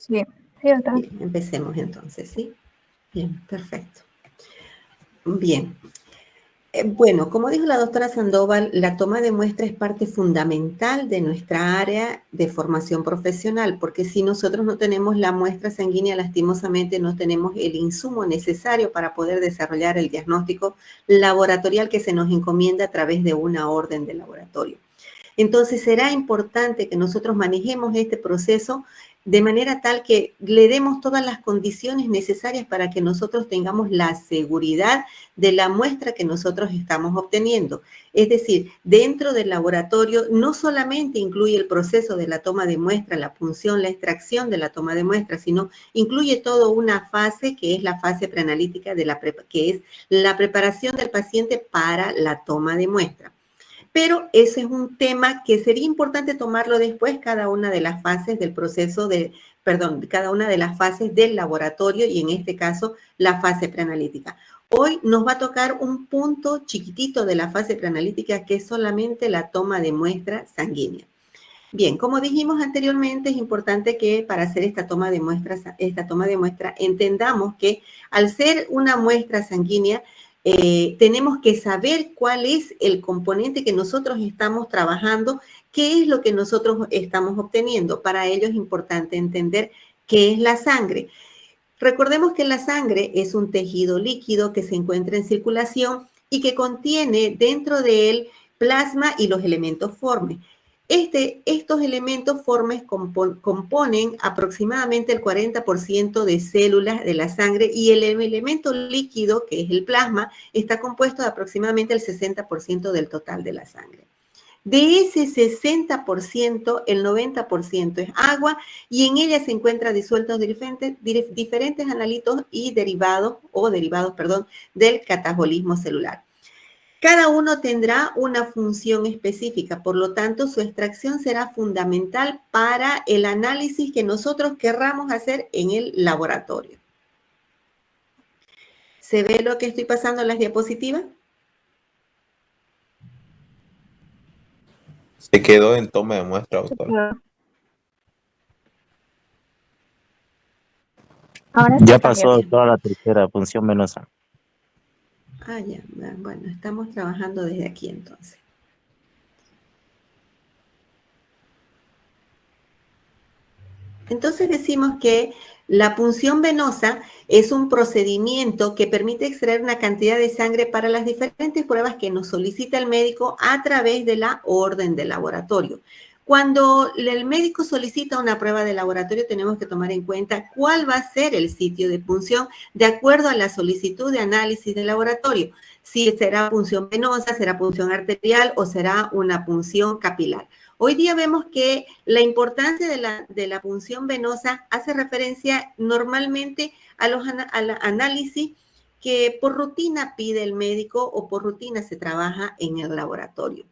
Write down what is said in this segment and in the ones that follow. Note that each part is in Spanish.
Sí, sí, doctora. Bien, empecemos entonces, ¿sí? Bien, perfecto. Bien. Bueno, como dijo la doctora Sandoval, la toma de muestra es parte fundamental de nuestra área de formación profesional, porque si nosotros no tenemos la muestra sanguínea, lastimosamente no tenemos el insumo necesario para poder desarrollar el diagnóstico laboratorial que se nos encomienda a través de una orden de laboratorio. Entonces será importante que nosotros manejemos este proceso de manera tal que le demos todas las condiciones necesarias para que nosotros tengamos la seguridad de la muestra que nosotros estamos obteniendo. Es decir, dentro del laboratorio no solamente incluye el proceso de la toma de muestra, la punción, la extracción de la toma de muestra, sino incluye toda una fase que es la fase preanalítica, que es la preparación del paciente para la toma de muestra. Pero ese es un tema que sería importante tomarlo después, cada una de las fases del proceso cada una de las fases del laboratorio y en este caso la fase preanalítica. Hoy nos va a tocar un punto chiquitito de la fase preanalítica que es solamente la toma de muestra sanguínea. Bien, como dijimos anteriormente, es importante que para hacer esta toma de muestra entendamos que al ser una muestra sanguínea, tenemos que saber cuál es el componente que nosotros estamos trabajando, qué es lo que nosotros estamos obteniendo. Para ello es importante entender qué es la sangre. Recordemos que la sangre es un tejido líquido que se encuentra en circulación y que contiene dentro de él plasma y los elementos formes. Estos elementos formes componen aproximadamente el 40% de células de la sangre y el elemento líquido, que es el plasma, está compuesto de aproximadamente el 60% del total de la sangre. De ese 60%, el 90% es agua y en ella se encuentran disueltos diferentes analitos y derivados del catabolismo celular. Cada uno tendrá una función específica, por lo tanto, su extracción será fundamental para el análisis que nosotros querramos hacer en el laboratorio. ¿Se ve lo que estoy pasando en las diapositivas? Se quedó en toma de muestra, doctora. Ahora Ya sí cambia pasó bien. toda la tercera función venosa. Ah, ya. Bueno, estamos trabajando desde aquí entonces. Entonces decimos que la punción venosa es un procedimiento que permite extraer una cantidad de sangre para las diferentes pruebas que nos solicita el médico a través de la orden de laboratorio. Cuando el médico solicita una prueba de laboratorio, tenemos que tomar en cuenta cuál va a ser el sitio de punción de acuerdo a la solicitud de análisis de laboratorio. Si será punción venosa, será punción arterial o será una punción capilar. Hoy día vemos que la importancia de la punción venosa hace referencia normalmente al análisis que por rutina pide el médico o por rutina se trabaja en el laboratorio.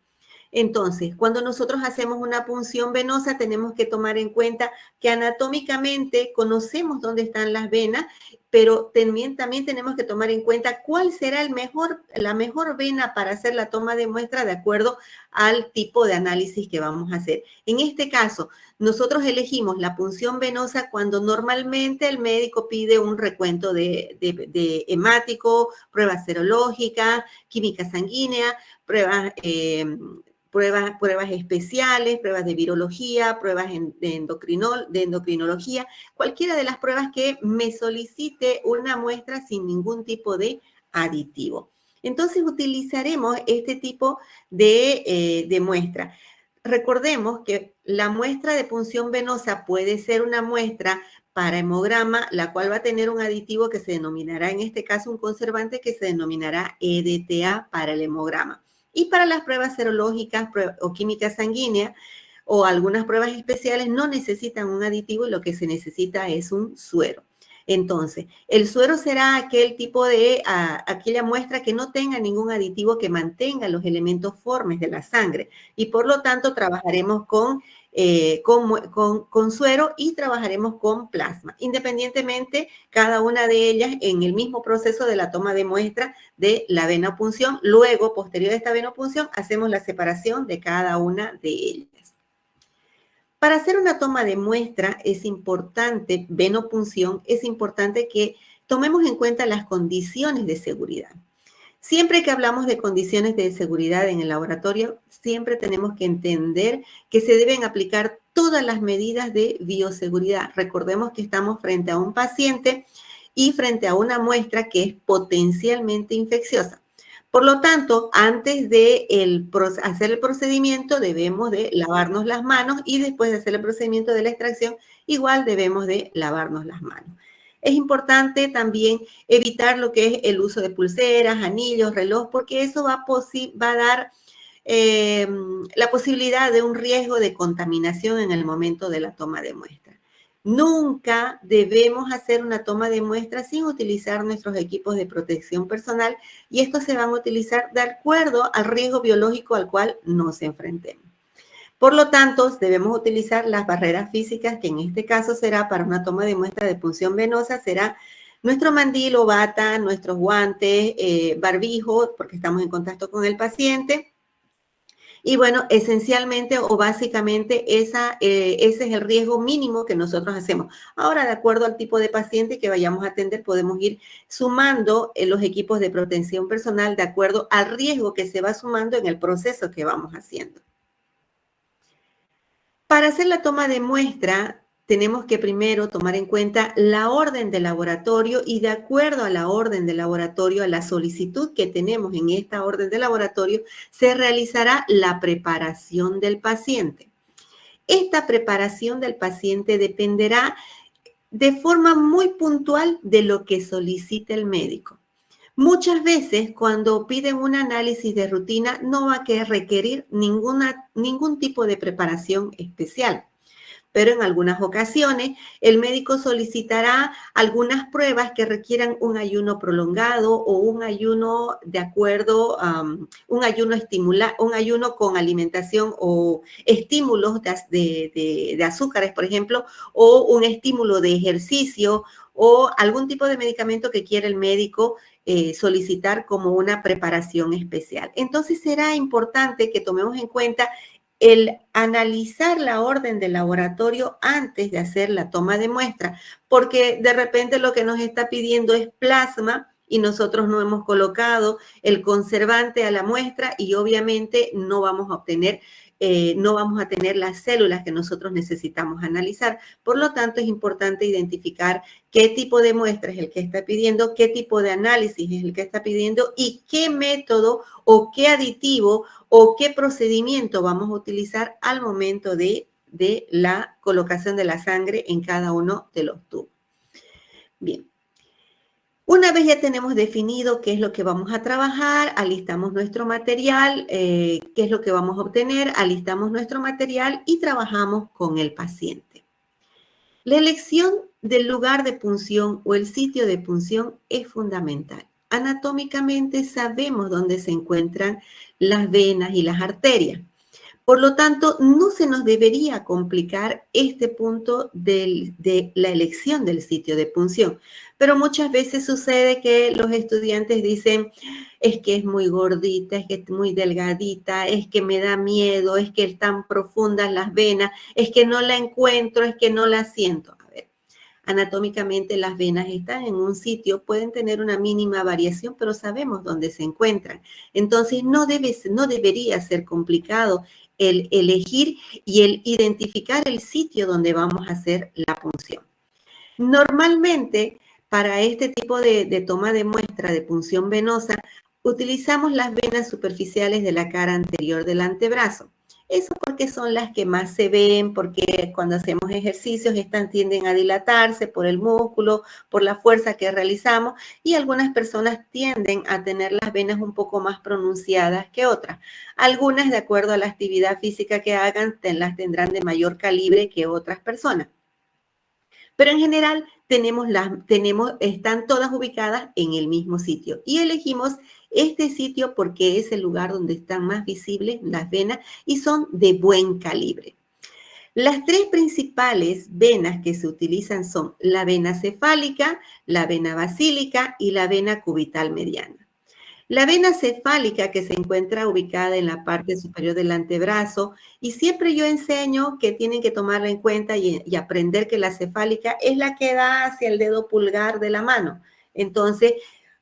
Entonces, cuando nosotros hacemos una punción venosa, tenemos que tomar en cuenta que anatómicamente conocemos dónde están las venas, pero también tenemos que tomar en cuenta cuál será la mejor vena para hacer la toma de muestra de acuerdo al tipo de análisis que vamos a hacer. En este caso, nosotros elegimos la punción venosa cuando normalmente el médico pide un recuento de hemático, pruebas serológicas, química sanguínea, pruebas especiales, pruebas de virología, pruebas de endocrinología, cualquiera de las pruebas que me solicite una muestra sin ningún tipo de aditivo. Entonces utilizaremos este tipo de muestra. Recordemos que la muestra de punción venosa puede ser una muestra para hemograma, la cual va a tener un aditivo que se denominará, en este caso, un conservante que se denominará EDTA para el hemograma. Y para las pruebas serológicas o química sanguínea o algunas pruebas especiales no necesitan un aditivo y lo que se necesita es un suero. Entonces, el suero será aquella muestra que no tenga ningún aditivo que mantenga los elementos formes de la sangre y por lo tanto trabajaremos con suero y trabajaremos con plasma. Independientemente, cada una de ellas en el mismo proceso de la toma de muestra de la venopunción. Luego, posterior a esta venopunción, hacemos la separación de cada una de ellas. Para hacer una toma de muestra es importante, venopunción, es importante que tomemos en cuenta las condiciones de seguridad. Siempre que hablamos de condiciones de seguridad en el laboratorio, siempre tenemos que entender que se deben aplicar todas las medidas de bioseguridad. Recordemos que estamos frente a un paciente y frente a una muestra que es potencialmente infecciosa. Por lo tanto, antes de hacer el procedimiento, debemos de lavarnos las manos y después de hacer el procedimiento de la extracción, igual debemos de lavarnos las manos. Es importante también evitar lo que es el uso de pulseras, anillos, reloj, porque eso va a dar la posibilidad de un riesgo de contaminación en el momento de la toma de muestra. Nunca debemos hacer una toma de muestra sin utilizar nuestros equipos de protección personal y estos se van a utilizar de acuerdo al riesgo biológico al cual nos enfrentemos. Por lo tanto, debemos utilizar las barreras físicas, que en este caso será para una toma de muestra de punción venosa, será nuestro mandil o bata, nuestros guantes, barbijo, porque estamos en contacto con el paciente. Y bueno, esencialmente o básicamente ese es el riesgo mínimo que nosotros hacemos. Ahora, de acuerdo al tipo de paciente que vayamos a atender, podemos ir sumando los equipos de protección personal de acuerdo al riesgo que se va sumando en el proceso que vamos haciendo. Para hacer la toma de muestra, tenemos que primero tomar en cuenta la orden de laboratorio y de acuerdo a la orden de laboratorio, a la solicitud que tenemos en esta orden de laboratorio, se realizará la preparación del paciente. Esta preparación del paciente dependerá de forma muy puntual de lo que solicite el médico. Muchas veces cuando piden un análisis de rutina no va a requerir ningún tipo de preparación especial, pero en algunas ocasiones el médico solicitará algunas pruebas que requieran un ayuno prolongado o un ayuno de acuerdo, un ayuno con alimentación o estímulos de azúcares, por ejemplo, o un estímulo de ejercicio o algún tipo de medicamento que quiera el médico solicitar como una preparación especial. Entonces será importante que tomemos en cuenta el analizar la orden del laboratorio antes de hacer la toma de muestra, porque de repente lo que nos está pidiendo es plasma y nosotros no hemos colocado el conservante a la muestra y obviamente no vamos a obtener no vamos a tener las células que nosotros necesitamos analizar. Por lo tanto, es importante identificar qué tipo de muestra es el que está pidiendo, qué tipo de análisis es el que está pidiendo y qué método o qué aditivo o qué procedimiento vamos a utilizar al momento de la colocación de la sangre en cada uno de los tubos. Bien. Una vez ya tenemos definido qué es lo que vamos a trabajar, alistamos nuestro material, qué es lo que vamos a obtener, alistamos nuestro material y trabajamos con el paciente. La elección del lugar de punción o el sitio de punción es fundamental. Anatómicamente sabemos dónde se encuentran las venas y las arterias. Por lo tanto, no se nos debería complicar este punto de la elección del sitio de punción. Pero muchas veces sucede que los estudiantes dicen, es que es muy gordita, es que es muy delgadita, es que me da miedo, es que están profundas las venas, es que no la encuentro, es que no la siento. A ver, anatómicamente las venas están en un sitio, pueden tener una mínima variación, pero sabemos dónde se encuentran. Entonces, no debería ser complicado el elegir y el identificar el sitio donde vamos a hacer la punción. Normalmente, para este tipo de toma de muestra de punción venosa, utilizamos las venas superficiales de la cara anterior del antebrazo. Eso porque son las que más se ven, porque cuando hacemos ejercicios estas tienden a dilatarse por el músculo, por la fuerza que realizamos y algunas personas tienden a tener las venas un poco más pronunciadas que otras. Algunas, de acuerdo a la actividad física que hagan, las tendrán de mayor calibre que otras personas. Pero en general están todas ubicadas en el mismo sitio y elegimos este sitio porque es el lugar donde están más visibles las venas y son de buen calibre. Las tres principales venas que se utilizan son la vena cefálica, la vena basílica y la vena cubital mediana. La vena cefálica que se encuentra ubicada en la parte superior del antebrazo, y siempre yo enseño que tienen que tomarla en cuenta y aprender que la cefálica es la que da hacia el dedo pulgar de la mano. Entonces,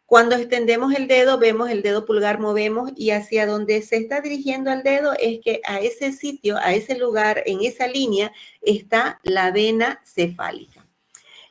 cuando extendemos el dedo, vemos el dedo pulgar, movemos y hacia donde se está dirigiendo el dedo es que a ese sitio, a ese lugar, en esa línea, está la vena cefálica.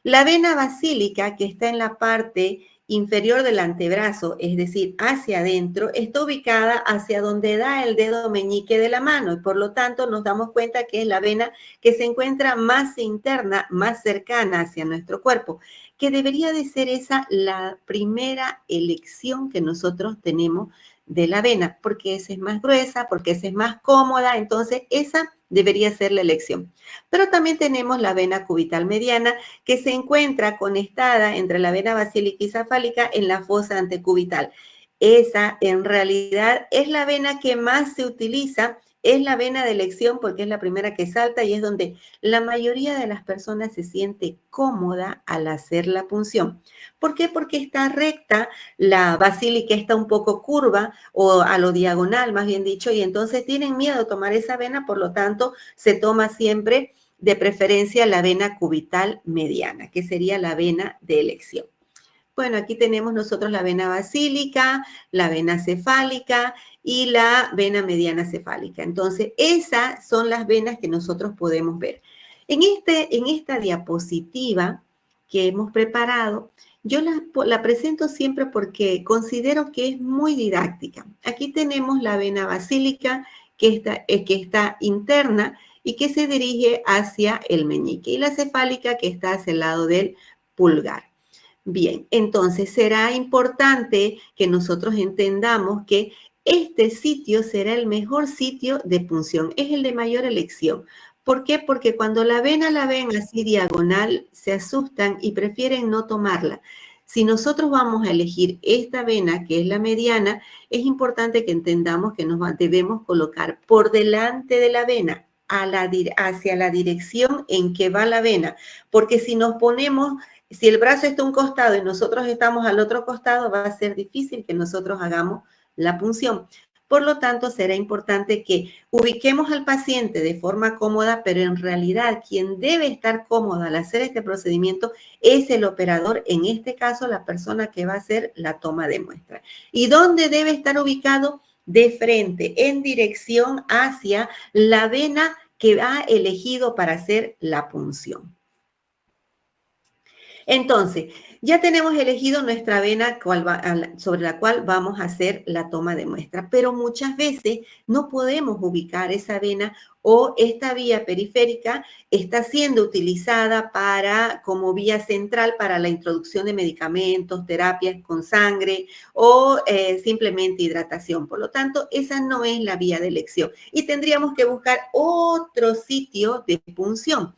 La vena basílica, que está en la parte inferior del antebrazo, es decir, hacia adentro, está ubicada hacia donde da el dedo meñique de la mano y por lo tanto nos damos cuenta que es la vena que se encuentra más interna, más cercana hacia nuestro cuerpo, que debería de ser esa la primera elección que nosotros tenemos de la vena, porque esa es más gruesa, porque esa es más cómoda, entonces esa debería ser la elección. Pero también tenemos la vena cubital mediana, que se encuentra conectada entre la vena basílica y cefálica en la fosa antecubital. Esa en realidad es la vena que más se utiliza, es la vena de elección porque es la primera que salta y es donde la mayoría de las personas se siente cómoda al hacer la punción. ¿Por qué? Porque está recta, la basílica está un poco curva o a lo diagonal, más bien dicho, y entonces tienen miedo de tomar esa vena, por lo tanto se toma siempre de preferencia la vena cubital mediana, que sería la vena de elección. Bueno, aquí tenemos nosotros la vena basílica, la vena cefálica y la vena mediana cefálica. Entonces, esas son las venas que nosotros podemos ver. En esta diapositiva que hemos preparado, yo la presento siempre porque considero que es muy didáctica. Aquí tenemos la vena basílica que está interna y que se dirige hacia el meñique y la cefálica que está hacia el lado del pulgar. Bien, entonces será importante que nosotros entendamos que este sitio será el mejor sitio de punción, es el de mayor elección. ¿Por qué? Porque cuando la ven así diagonal, se asustan y prefieren no tomarla. Si nosotros vamos a elegir esta vena, que es la mediana, es importante que entendamos que debemos colocar por delante de la vena, hacia la dirección en que va la vena, porque si nos ponemos si el brazo está a un costado y nosotros estamos al otro costado, va a ser difícil que nosotros hagamos la punción. Por lo tanto, será importante que ubiquemos al paciente de forma cómoda, pero en realidad quien debe estar cómodo al hacer este procedimiento es el operador, en este caso la persona que va a hacer la toma de muestra. ¿Y dónde debe estar ubicado? De frente, en dirección hacia la vena que ha elegido para hacer la punción. Entonces, ya tenemos elegido nuestra vena sobre la cual vamos a hacer la toma de muestra, pero muchas veces no podemos ubicar esa vena o esta vía periférica está siendo utilizada como vía central para la introducción de medicamentos, terapias con sangre o simplemente hidratación. Por lo tanto, esa no es la vía de elección y tendríamos que buscar otro sitio de punción.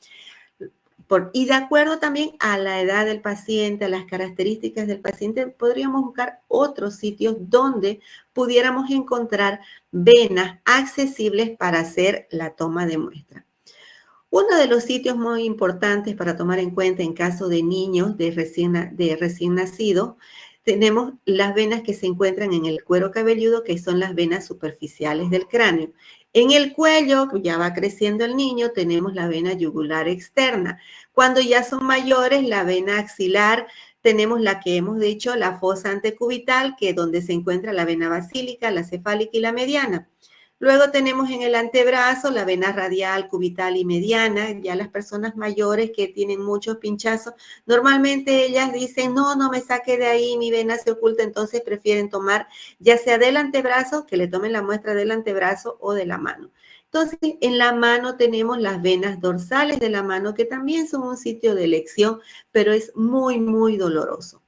Y de acuerdo también a la edad del paciente, a las características del paciente, podríamos buscar otros sitios donde pudiéramos encontrar venas accesibles para hacer la toma de muestra. Uno de los sitios muy importantes para tomar en cuenta en caso de niños de recién nacidos, tenemos las venas que se encuentran en el cuero cabelludo, que son las venas superficiales del cráneo. En el cuello, ya va creciendo el niño, tenemos la vena yugular externa. Cuando ya son mayores, la vena axilar, tenemos la que hemos dicho, la fosa antecubital, que es donde se encuentra la vena basílica, la cefálica y la mediana. Luego tenemos en el antebrazo la vena radial, cubital y mediana. Ya las personas mayores que tienen muchos pinchazos, normalmente ellas dicen, no me saque de ahí, mi vena se oculta, entonces prefieren tomar ya sea del antebrazo, que le tomen la muestra del antebrazo o de la mano. Entonces, en la mano tenemos las venas dorsales de la mano, que también son un sitio de elección, pero es muy, muy doloroso.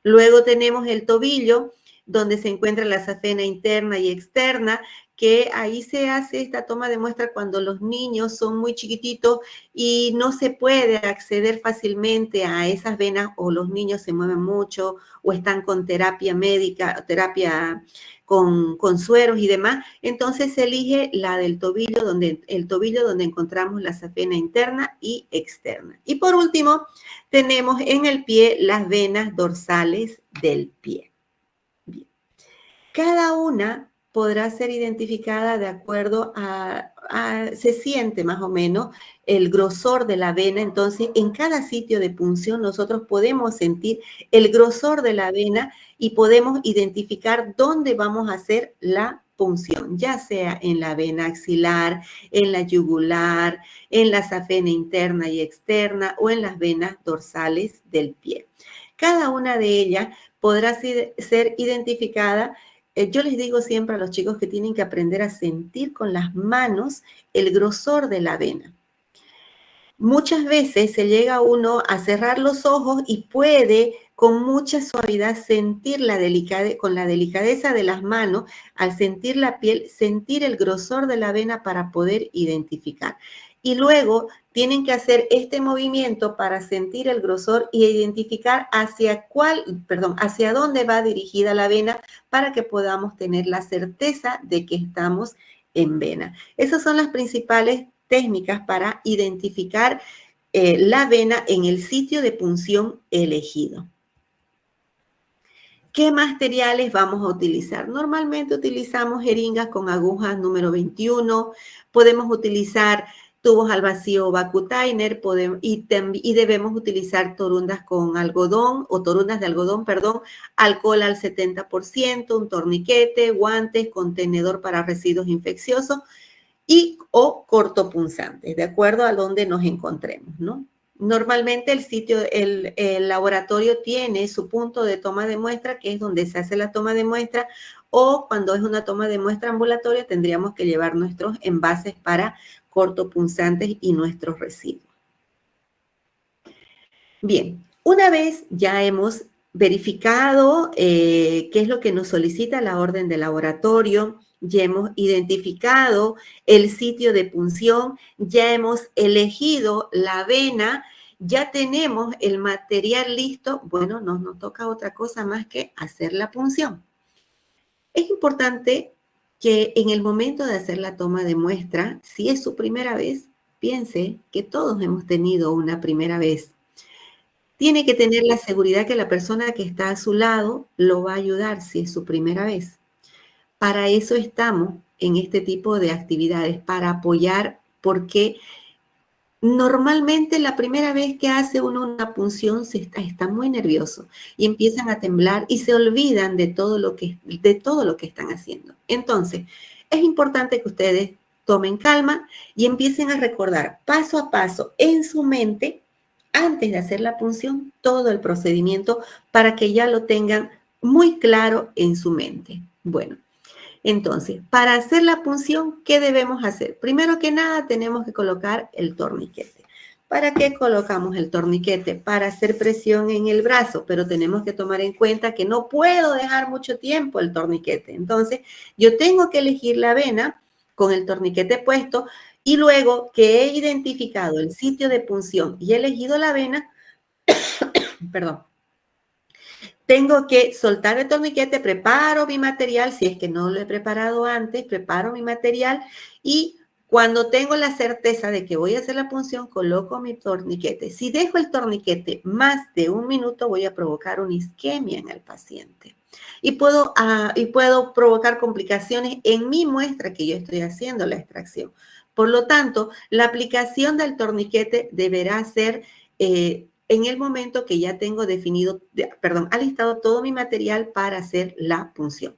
Luego tenemos el tobillo, donde se encuentra la safena interna y externa, que ahí se hace esta toma de muestra cuando los niños son muy chiquititos y no se puede acceder fácilmente a esas venas o los niños se mueven mucho o están con terapia médica, terapia con sueros y demás. Entonces se elige la del tobillo, el tobillo donde encontramos la safena interna y externa. Y por último, tenemos en el pie las venas dorsales del pie. Bien. Cada una podrá ser identificada de acuerdo se siente más o menos el grosor de la vena. Entonces, en cada sitio de punción nosotros podemos sentir el grosor de la vena y podemos identificar dónde vamos a hacer la punción, ya sea en la vena axilar, en la yugular, en la safena interna y externa o en las venas dorsales del pie. Cada una de ellas podrá ser identificada. Yo les digo siempre a los chicos que tienen que aprender a sentir con las manos el grosor de la vena. Muchas veces se llega uno a cerrar los ojos y puede con mucha suavidad sentir con la delicadeza de las manos, al sentir la piel, sentir el grosor de la vena para poder identificar. Y luego tienen que hacer este movimiento para sentir el grosor y identificar hacia dónde va dirigida la vena para que podamos tener la certeza de que estamos en vena. Esas son las principales técnicas para identificar la vena en el sitio de punción elegido. ¿Qué materiales vamos a utilizar? Normalmente utilizamos jeringas con agujas número 21, podemos utilizar tubos al vacío Vacutainer y debemos utilizar torundas con algodón o torundas de algodón, alcohol al 70%, un torniquete, guantes, contenedor para residuos infecciosos o cortopunzantes, de acuerdo a donde nos encontremos, ¿no? Normalmente el laboratorio tiene su punto de toma de muestra, que es donde se hace la toma de muestra, o cuando es una toma de muestra ambulatoria tendríamos que llevar nuestros envases para cortopunzantes y nuestros residuos. Bien, una vez ya hemos verificado qué es lo que nos solicita la orden de laboratorio, ya hemos identificado el sitio de punción, ya hemos elegido la vena, ya tenemos el material listo, bueno, no nos toca otra cosa más que hacer la punción. Es importante que en el momento de hacer la toma de muestra, si es su primera vez, piense que todos hemos tenido una primera vez. Tiene que tener la seguridad que la persona que está a su lado lo va a ayudar si es su primera vez. Para eso estamos en este tipo de actividades, para apoyar, porque normalmente la primera vez que hace uno una punción está muy nervioso y empiezan a temblar y se olvidan de todo lo que están haciendo. Entonces, es importante que ustedes tomen calma y empiecen a recordar paso a paso en su mente, antes de hacer la punción, todo el procedimiento para que ya lo tengan muy claro en su mente. Bueno, entonces, para hacer la punción, ¿qué debemos hacer? Primero que nada, tenemos que colocar el torniquete. ¿Para qué colocamos el torniquete? Para hacer presión en el brazo, pero tenemos que tomar en cuenta que no puedo dejar mucho tiempo el torniquete. Entonces, yo tengo que elegir la vena con el torniquete puesto y luego que he identificado el sitio de punción y he elegido la vena, tengo que soltar el torniquete, preparo mi material, si es que no lo he preparado antes, preparo mi material y cuando tengo la certeza de que voy a hacer la punción, coloco mi torniquete. Si dejo el torniquete más de 1 minuto, voy a provocar una isquemia en el paciente. Y puedo provocar complicaciones en mi muestra que yo estoy haciendo la extracción. Por lo tanto, la aplicación del torniquete deberá ser en el momento que ya tengo alistado todo mi material para hacer la punción.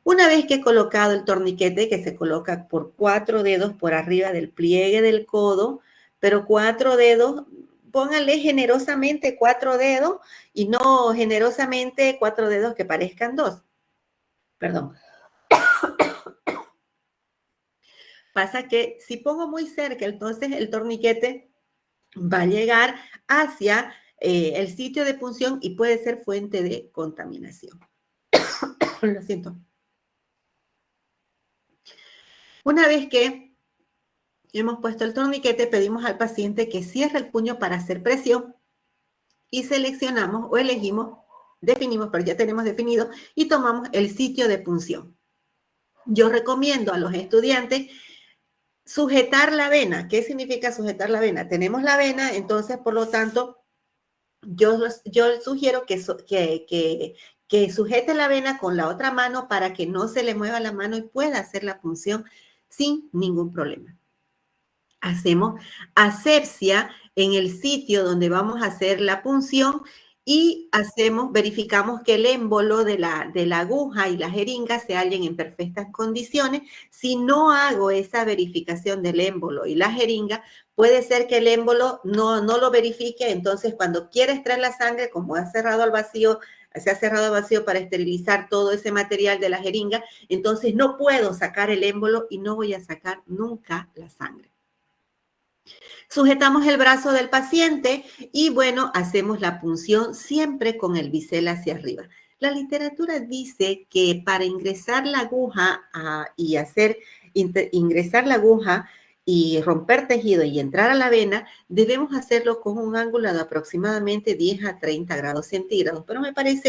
Una vez que he colocado el torniquete, que se coloca por 4 dedos por arriba del pliegue del codo, pero 4 dedos, pónganle generosamente 4 dedos y no generosamente 4 dedos que parezcan 2. Pasa que si pongo muy cerca, entonces el torniquete va a llegar hacia el sitio de punción y puede ser fuente de contaminación. Lo siento. Una vez que hemos puesto el torniquete, pedimos al paciente que cierre el puño para hacer presión y seleccionamos o definimos, pero ya tenemos definido, y tomamos el sitio de punción. Yo recomiendo a los estudiantes sujetar la vena. ¿Qué significa sujetar la vena? Tenemos la vena, entonces, por lo tanto, yo les sugiero que que sujete la vena con la otra mano para que no se le mueva la mano y pueda hacer la punción sin ningún problema. Hacemos asepsia en el sitio donde vamos a hacer la punción y verificamos que el émbolo de la aguja y la jeringa se hallen en perfectas condiciones. Si no hago esa verificación del émbolo y la jeringa, puede ser que el émbolo no lo verifique, entonces cuando quiera extraer la sangre, como se ha cerrado al vacío para esterilizar todo ese material de la jeringa, entonces no puedo sacar el émbolo y no voy a sacar nunca la sangre. Sujetamos el brazo del paciente y, bueno, hacemos la punción siempre con el bisel hacia arriba. La literatura dice que para ingresar la aguja ingresar la aguja y romper tejido y entrar a la vena, debemos hacerlo con un ángulo de aproximadamente 10 a 30 grados centígrados, pero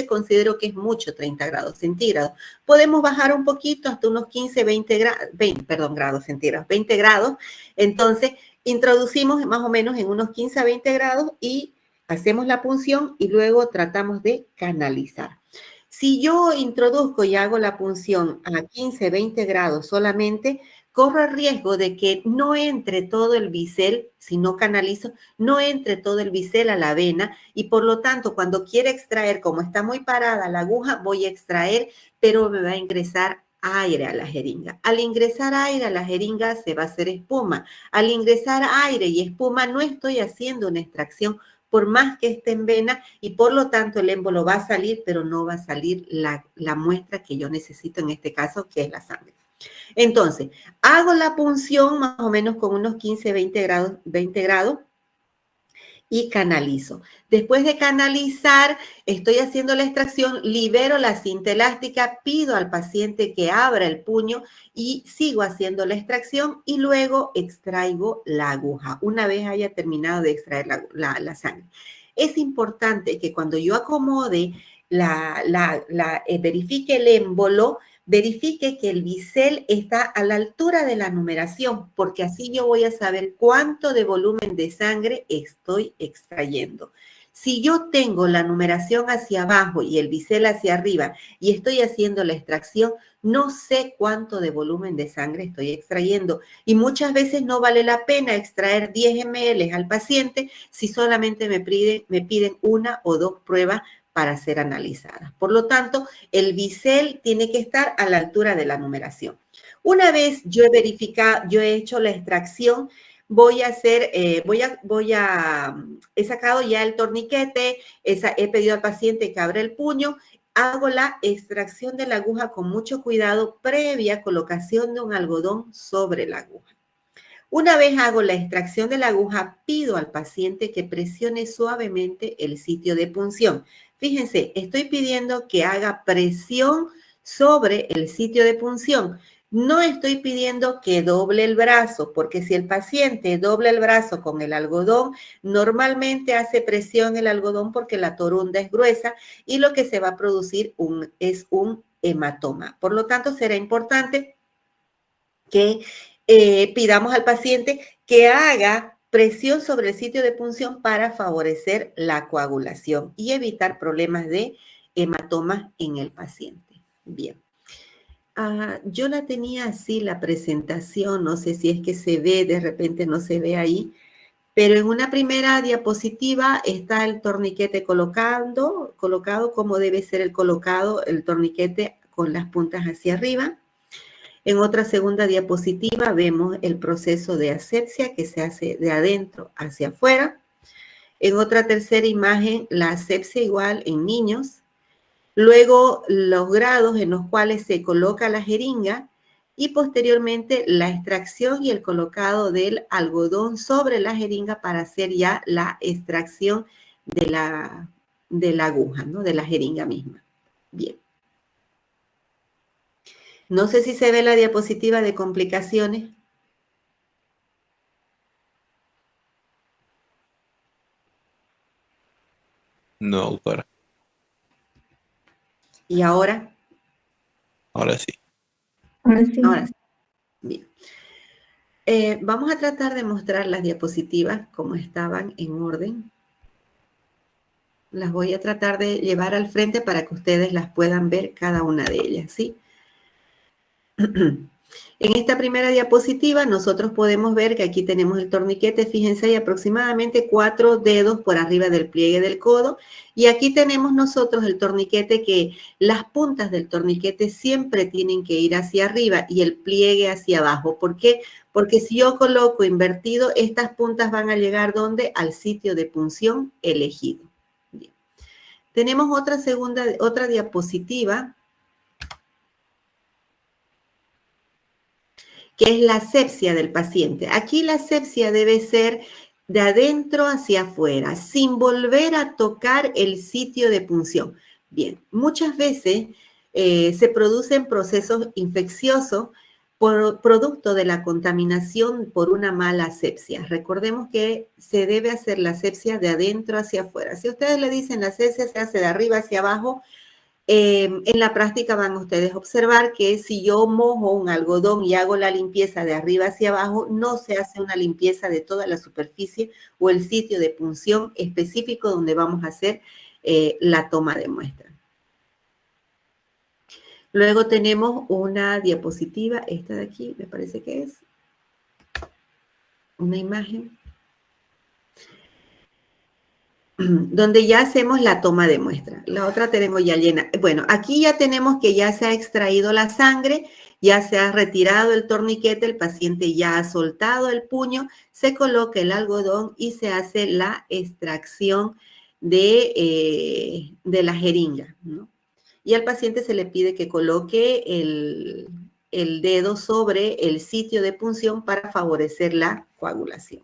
considero que es mucho 30 grados centígrados. Podemos bajar un poquito hasta unos 15, 20 grados centígrados, 20 grados. Entonces, introducimos más o menos en unos 15 a 20 grados y hacemos la punción y luego tratamos de canalizar. Si yo introduzco y hago la punción a 15, 20 grados solamente, corro el riesgo de que no entre todo el bisel, si no canalizo, no entre todo el bisel a la vena y por lo tanto cuando quiera extraer, como está muy parada la aguja, voy a extraer, pero me va a ingresar aire a la jeringa. Al ingresar aire a la jeringa se va a hacer espuma. Al ingresar aire y espuma no estoy haciendo una extracción por más que esté en vena y por lo tanto el émbolo va a salir, pero no va a salir la muestra que yo necesito en este caso, que es la sangre. Entonces, hago la punción más o menos con unos 15, 20 grados y canalizo. Después de canalizar, estoy haciendo la extracción, libero la cinta elástica, pido al paciente que abra el puño y sigo haciendo la extracción y luego extraigo la aguja, una vez haya terminado de extraer la sangre. Es importante que cuando yo acomode, verifique el émbolo, verifique que el bisel está a la altura de la numeración, porque así yo voy a saber cuánto de volumen de sangre estoy extrayendo. Si yo tengo la numeración hacia abajo y el bisel hacia arriba y estoy haciendo la extracción, no sé cuánto de volumen de sangre estoy extrayendo y muchas veces no vale la pena extraer 10 ml al paciente si solamente me piden una o dos pruebas para ser analizadas. Por lo tanto, el bisel tiene que estar a la altura de la numeración. Una vez yo he hecho la extracción, he sacado ya el torniquete, he pedido al paciente que abra el puño, hago la extracción de la aguja con mucho cuidado previa colocación de un algodón sobre la aguja. Una vez hago la extracción de la aguja, pido al paciente que presione suavemente el sitio de punción. Fíjense, estoy pidiendo que haga presión sobre el sitio de punción. No estoy pidiendo que doble el brazo, porque si el paciente dobla el brazo con el algodón, normalmente hace presión el algodón porque la torunda es gruesa y lo que se va a producir es un hematoma. Por lo tanto, será importante que pidamos al paciente que haga presión sobre el sitio de punción para favorecer la coagulación y evitar problemas de hematomas en el paciente. Bien. Yo la tenía así, la presentación, no sé si es que se ve, de repente no se ve ahí, pero en una primera diapositiva está el torniquete colocado como debe ser el torniquete con las puntas hacia arriba. En otra segunda diapositiva vemos el proceso de asepsia que se hace de adentro hacia afuera. En otra tercera imagen, la asepsia igual en niños. Luego, los grados en los cuales se coloca la jeringa y posteriormente la extracción y el colocado del algodón sobre la jeringa para hacer ya la extracción de la aguja, ¿no? De la jeringa misma. Bien. No sé si se ve la diapositiva de complicaciones. No, doctora. ¿Y ahora? Ahora sí. Ahora sí. Bien. Vamos a tratar de mostrar las diapositivas como estaban en orden. Las voy a tratar de llevar al frente para que ustedes las puedan ver cada una de ellas, ¿sí? En esta primera diapositiva nosotros podemos ver que aquí tenemos el torniquete, fíjense, hay aproximadamente 4 dedos por arriba del pliegue del codo y aquí tenemos nosotros el torniquete que las puntas del torniquete siempre tienen que ir hacia arriba y el pliegue hacia abajo. ¿Por qué? Porque si yo coloco invertido, estas puntas van a llegar ¿dónde? Al sitio de punción elegido. Bien. Tenemos otra diapositiva, que es la asepsia del paciente. Aquí la asepsia debe ser de adentro hacia afuera, sin volver a tocar el sitio de punción. Bien, muchas veces se producen procesos infecciosos por producto de la contaminación por una mala asepsia. Recordemos que se debe hacer la asepsia de adentro hacia afuera. Si ustedes le dicen la asepsia se hace de arriba hacia abajo, en la práctica van ustedes a observar que si yo mojo un algodón y hago la limpieza de arriba hacia abajo, no se hace una limpieza de toda la superficie o el sitio de punción específico donde vamos a hacer la toma de muestra. Luego tenemos una diapositiva, esta de aquí, me parece que es una imagen, donde ya hacemos la toma de muestra. La otra tenemos ya llena. Bueno, aquí ya tenemos que ya se ha extraído la sangre, ya se ha retirado el torniquete, el paciente ya ha soltado el puño, se coloca el algodón y se hace la extracción de la jeringa, ¿no? Y al paciente se le pide que coloque el dedo sobre el sitio de punción para favorecer la coagulación.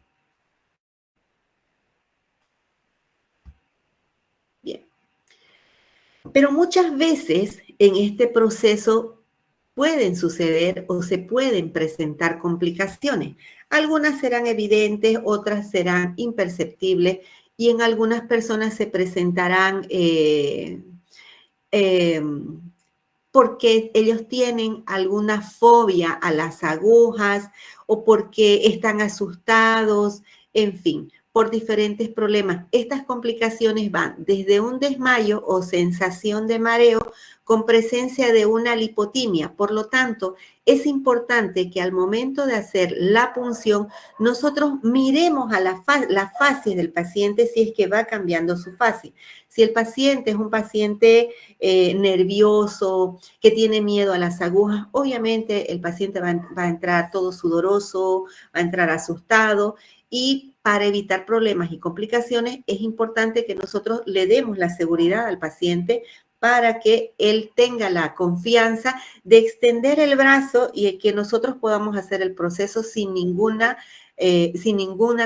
Bien. Pero muchas veces en este proceso pueden suceder o se pueden presentar complicaciones. Algunas serán evidentes, otras serán imperceptibles y en algunas personas se presentarán porque ellos tienen alguna fobia a las agujas o porque están asustados, en fin, por diferentes problemas. Estas complicaciones van desde un desmayo o sensación de mareo con presencia de una lipotimia. Por lo tanto, es importante que al momento de hacer la punción, nosotros miremos a la fase del paciente si es que va cambiando su fase. Si el paciente es un paciente nervioso, que tiene miedo a las agujas, obviamente el paciente va a entrar todo sudoroso, va a entrar asustado y para evitar problemas y complicaciones es importante que nosotros le demos la seguridad al paciente para que él tenga la confianza de extender el brazo y que nosotros podamos hacer el proceso sin ninguna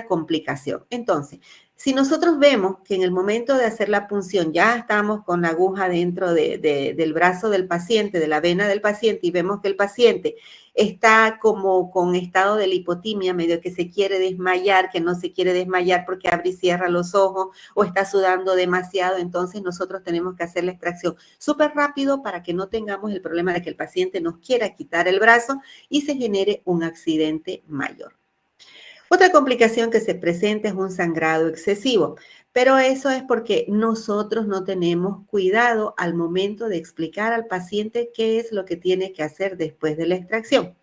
complicación. Entonces, si nosotros vemos que en el momento de hacer la punción ya estamos con la aguja dentro del brazo del paciente, de la vena del paciente, y vemos que el paciente está como con estado de lipotimia, medio que se quiere desmayar, que no se quiere desmayar porque abre y cierra los ojos o está sudando demasiado, entonces nosotros tenemos que hacer la extracción súper rápido para que no tengamos el problema de que el paciente nos quiera quitar el brazo y se genere un accidente mayor. Otra complicación que se presenta es un sangrado excesivo, pero eso es porque nosotros no tenemos cuidado al momento de explicar al paciente qué es lo que tiene que hacer después de la extracción.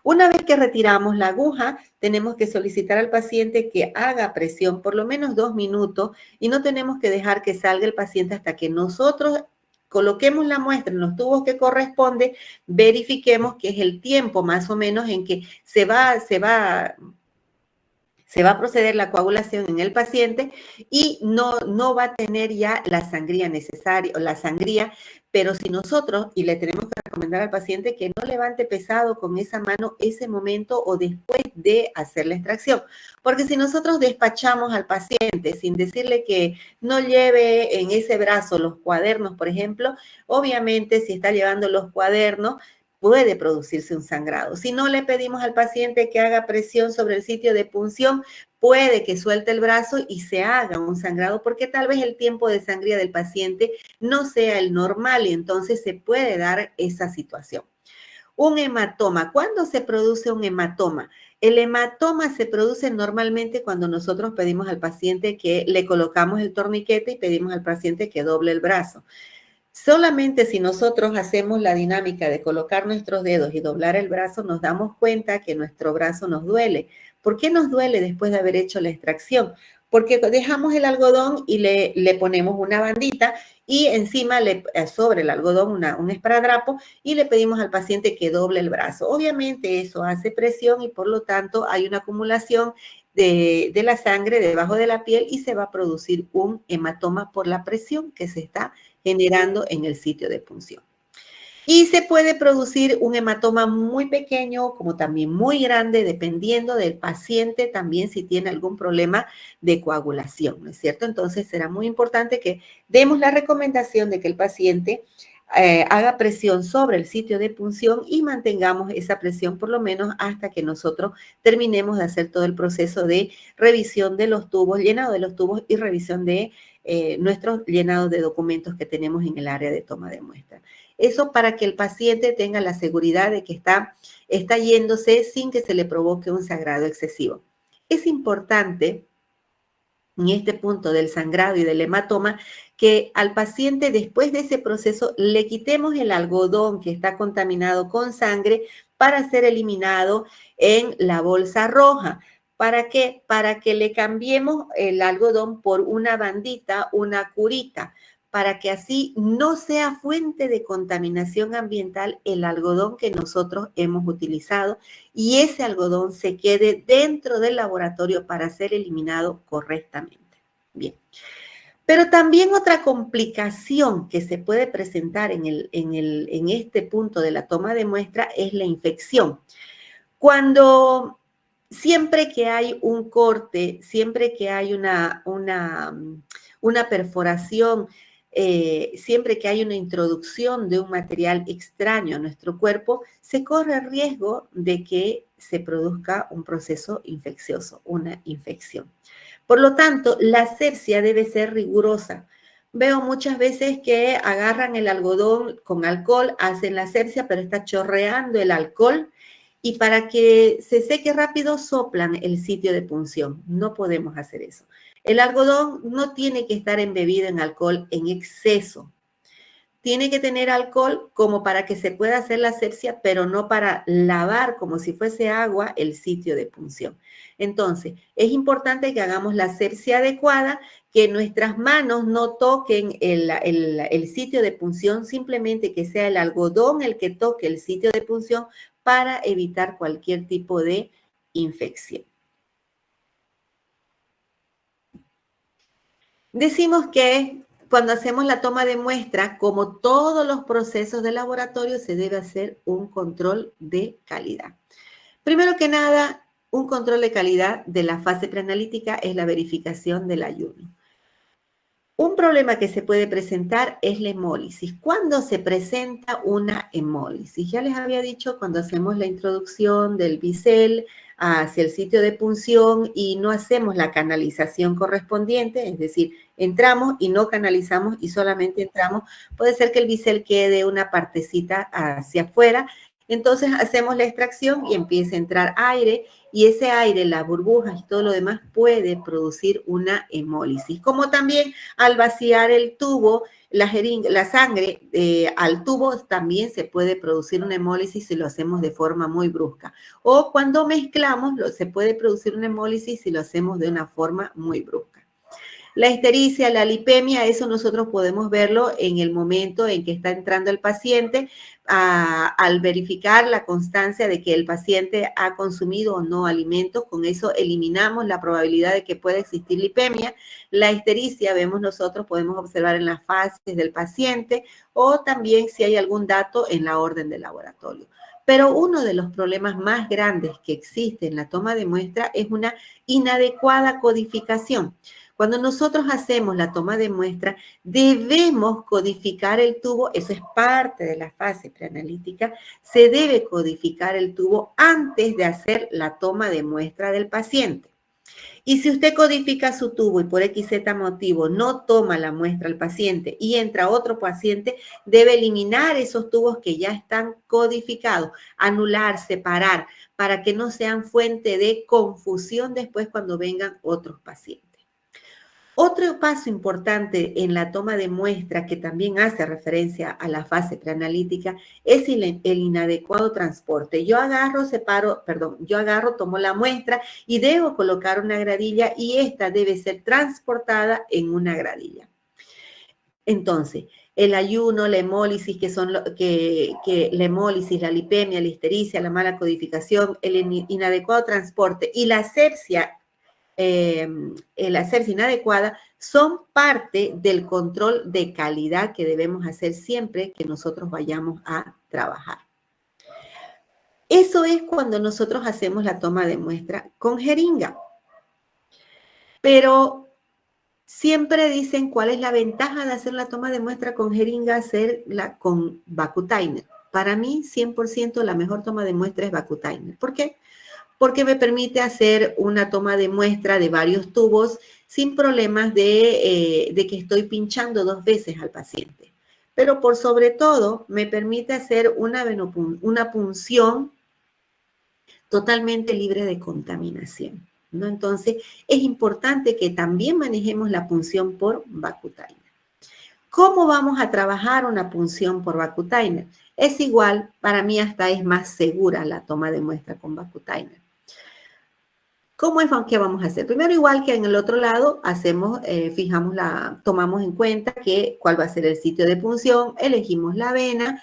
Una vez que retiramos la aguja, tenemos que solicitar al paciente que haga presión por lo menos 2 minutos y no tenemos que dejar que salga el paciente hasta que nosotros coloquemos la muestra en los tubos que corresponde, verifiquemos que es el tiempo más o menos en que se va a proceder la coagulación en el paciente y no va a tener ya la sangría necesaria o la sangría, pero si nosotros, y le tenemos que recomendar al paciente que no levante pesado con esa mano ese momento o después de hacer la extracción, porque si nosotros despachamos al paciente sin decirle que no lleve en ese brazo los cuadernos, por ejemplo, obviamente si está llevando los cuadernos, puede producirse un sangrado. Si no le pedimos al paciente que haga presión sobre el sitio de punción, puede que suelte el brazo y se haga un sangrado porque tal vez el tiempo de sangría del paciente no sea el normal y entonces se puede dar esa situación. Un hematoma. ¿Cuándo se produce un hematoma? El hematoma se produce normalmente cuando nosotros pedimos al paciente que le colocamos el torniquete y pedimos al paciente que doble el brazo. Solamente si nosotros hacemos la dinámica de colocar nuestros dedos y doblar el brazo, nos damos cuenta que nuestro brazo nos duele. ¿Por qué nos duele después de haber hecho la extracción? Porque dejamos el algodón y le ponemos una bandita y encima sobre el algodón un esparadrapo y le pedimos al paciente que doble el brazo. Obviamente eso hace presión y por lo tanto hay una acumulación de la sangre debajo de la piel y se va a producir un hematoma por la presión que se está generando en el sitio de punción. Y se puede producir un hematoma muy pequeño como también muy grande, dependiendo del paciente también si tiene algún problema de coagulación, ¿no es cierto? Entonces será muy importante que demos la recomendación de que el paciente haga presión sobre el sitio de punción y mantengamos esa presión por lo menos hasta que nosotros terminemos de hacer todo el proceso de revisión de los tubos, llenado de los tubos y revisión de nuestros llenados de documentos que tenemos en el área de toma de muestra. Eso para que el paciente tenga la seguridad de que está yéndose sin que se le provoque un sangrado excesivo. Es importante en este punto del sangrado y del hematoma que al paciente después de ese proceso le quitemos el algodón que está contaminado con sangre para ser eliminado en la bolsa roja. ¿Para qué? Para que le cambiemos el algodón por una bandita, una curita, para que así no sea fuente de contaminación ambiental el algodón que nosotros hemos utilizado y ese algodón se quede dentro del laboratorio para ser eliminado correctamente. Bien. Pero también otra complicación que se puede presentar en este punto de la toma de muestra es la infección. Cuando siempre que hay un corte, siempre que hay una perforación, siempre que hay una introducción de un material extraño a nuestro cuerpo, se corre el riesgo de que se produzca un proceso infeccioso, una infección. Por lo tanto, la asepsia debe ser rigurosa. Veo muchas veces que agarran el algodón con alcohol, hacen la asepsia, pero está chorreando el alcohol y para que se seque rápido soplan el sitio de punción. No podemos hacer eso. El algodón no tiene que estar embebido en alcohol en exceso. Tiene que tener alcohol como para que se pueda hacer la asepsia, pero no para lavar como si fuese agua el sitio de punción. Entonces, es importante que hagamos la asepsia adecuada, que nuestras manos no toquen el sitio de punción, simplemente que sea el algodón el que toque el sitio de punción para evitar cualquier tipo de infección. Decimos que cuando hacemos la toma de muestra, como todos los procesos de laboratorio, se debe hacer un control de calidad. Primero que nada, un control de calidad de la fase preanalítica es la verificación del ayuno. Un problema que se puede presentar es la hemólisis. ¿Cuándo se presenta una hemólisis? Ya les había dicho cuando hacemos la introducción del bisel hacia el sitio de punción y no hacemos la canalización correspondiente, es decir, entramos y no canalizamos y solamente entramos, puede ser que el bisel quede una partecita hacia afuera. Entonces hacemos la extracción y empieza a entrar aire y ese aire, las burbujas y todo lo demás puede producir una hemólisis. Como también al vaciar el tubo, la sangre al tubo también se puede producir una hemólisis si lo hacemos de forma muy brusca. O cuando mezclamos, se puede producir una hemólisis si lo hacemos de una forma muy brusca. La ictericia, la lipemia, eso nosotros podemos verlo en el momento en que está entrando el paciente, al verificar la constancia de que el paciente ha consumido o no alimentos, con eso eliminamos la probabilidad de que pueda existir lipemia. La ictericia, vemos nosotros, podemos observar en las fases del paciente o también si hay algún dato en la orden del laboratorio. Pero uno de los problemas más grandes que existe en la toma de muestra es una inadecuada codificación. Cuando nosotros hacemos la toma de muestra, debemos codificar el tubo, eso es parte de la fase preanalítica, se debe codificar el tubo antes de hacer la toma de muestra del paciente. Y si usted codifica su tubo y por XZ motivo no toma la muestra al paciente y entra otro paciente, debe eliminar esos tubos que ya están codificados, anular, separar, para que no sean fuente de confusión después cuando vengan otros pacientes. Otro paso importante en la toma de muestra que también hace referencia a la fase preanalítica es el inadecuado transporte. Yo agarro, tomo la muestra y debo colocar una gradilla y esta debe ser transportada en una gradilla. Entonces, el ayuno, la hemólisis, la hemólisis, la lipemia, la histericia, la mala codificación, el inadecuado transporte y la asepsia inadecuada son parte del control de calidad que debemos hacer siempre que nosotros vayamos a trabajar. Eso es cuando nosotros hacemos la toma de muestra con jeringa. Pero siempre dicen cuál es la ventaja de hacer la toma de muestra con jeringa, hacerla con Vacutainer. Para mí, 100% la mejor toma de muestra es Vacutainer. ¿Por qué? Porque me permite hacer una toma de muestra de varios tubos sin problemas de que estoy pinchando 2 veces al paciente. Pero por sobre todo, me permite hacer una punción totalmente libre de contaminación, ¿no? Entonces, es importante que también manejemos la punción por Vacutainer. ¿Cómo vamos a trabajar una punción por Vacutainer? Es igual, para mí hasta es más segura la toma de muestra con Vacutainer. ¿Cómo es que vamos a hacer? Primero, igual que en el otro lado, tomamos en cuenta cuál va a ser el sitio de punción, elegimos la vena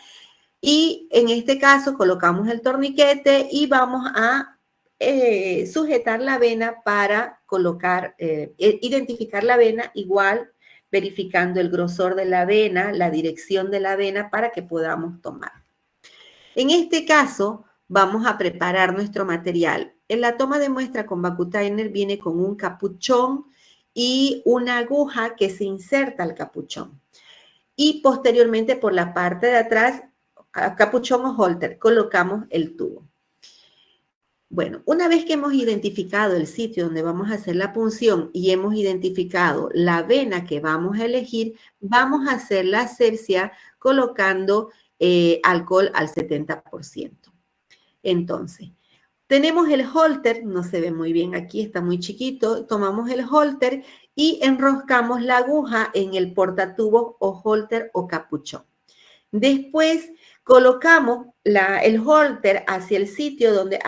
y en este caso colocamos el torniquete y vamos a sujetar la vena para identificar la vena igual, verificando el grosor de la vena, la dirección de la vena para que podamos tomar. En este caso, vamos a preparar nuestro material. En la toma de muestra con Vacutainer viene con un capuchón y una aguja que se inserta al capuchón. Y posteriormente por la parte de atrás, capuchón o holter, colocamos el tubo. Bueno, una vez que hemos identificado el sitio donde vamos a hacer la punción y hemos identificado la vena que vamos a elegir, vamos a hacer la asepsia colocando alcohol al 70%. Entonces, tenemos el holter, no se ve muy bien aquí, está muy chiquito, tomamos el holter y enroscamos la aguja en el portatubos o holter o capuchón. Después colocamos el holter hacia el sitio donde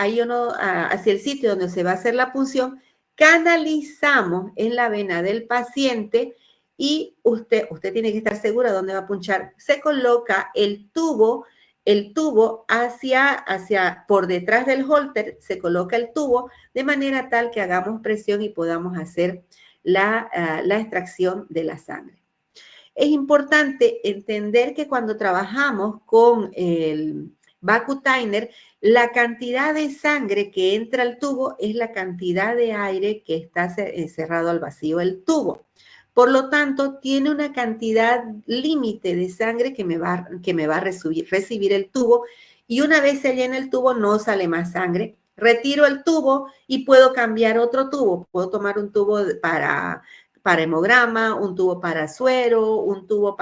se va a hacer la punción, canalizamos en la vena del paciente y usted tiene que estar segura dónde va a punchar. Se coloca el tubo por detrás del holter, se coloca el tubo de manera tal que hagamos presión y podamos hacer la extracción de la sangre. Es importante entender que cuando trabajamos con el Vacutainer, la cantidad de sangre que entra al tubo es la cantidad de aire que está encerrado al vacío del tubo. Por lo tanto, tiene una cantidad límite de sangre que me va a recibir el tubo y una vez se llena el tubo no sale más sangre. Retiro el tubo y puedo cambiar otro tubo. Puedo tomar un tubo para hemograma, un tubo para suero, un tubo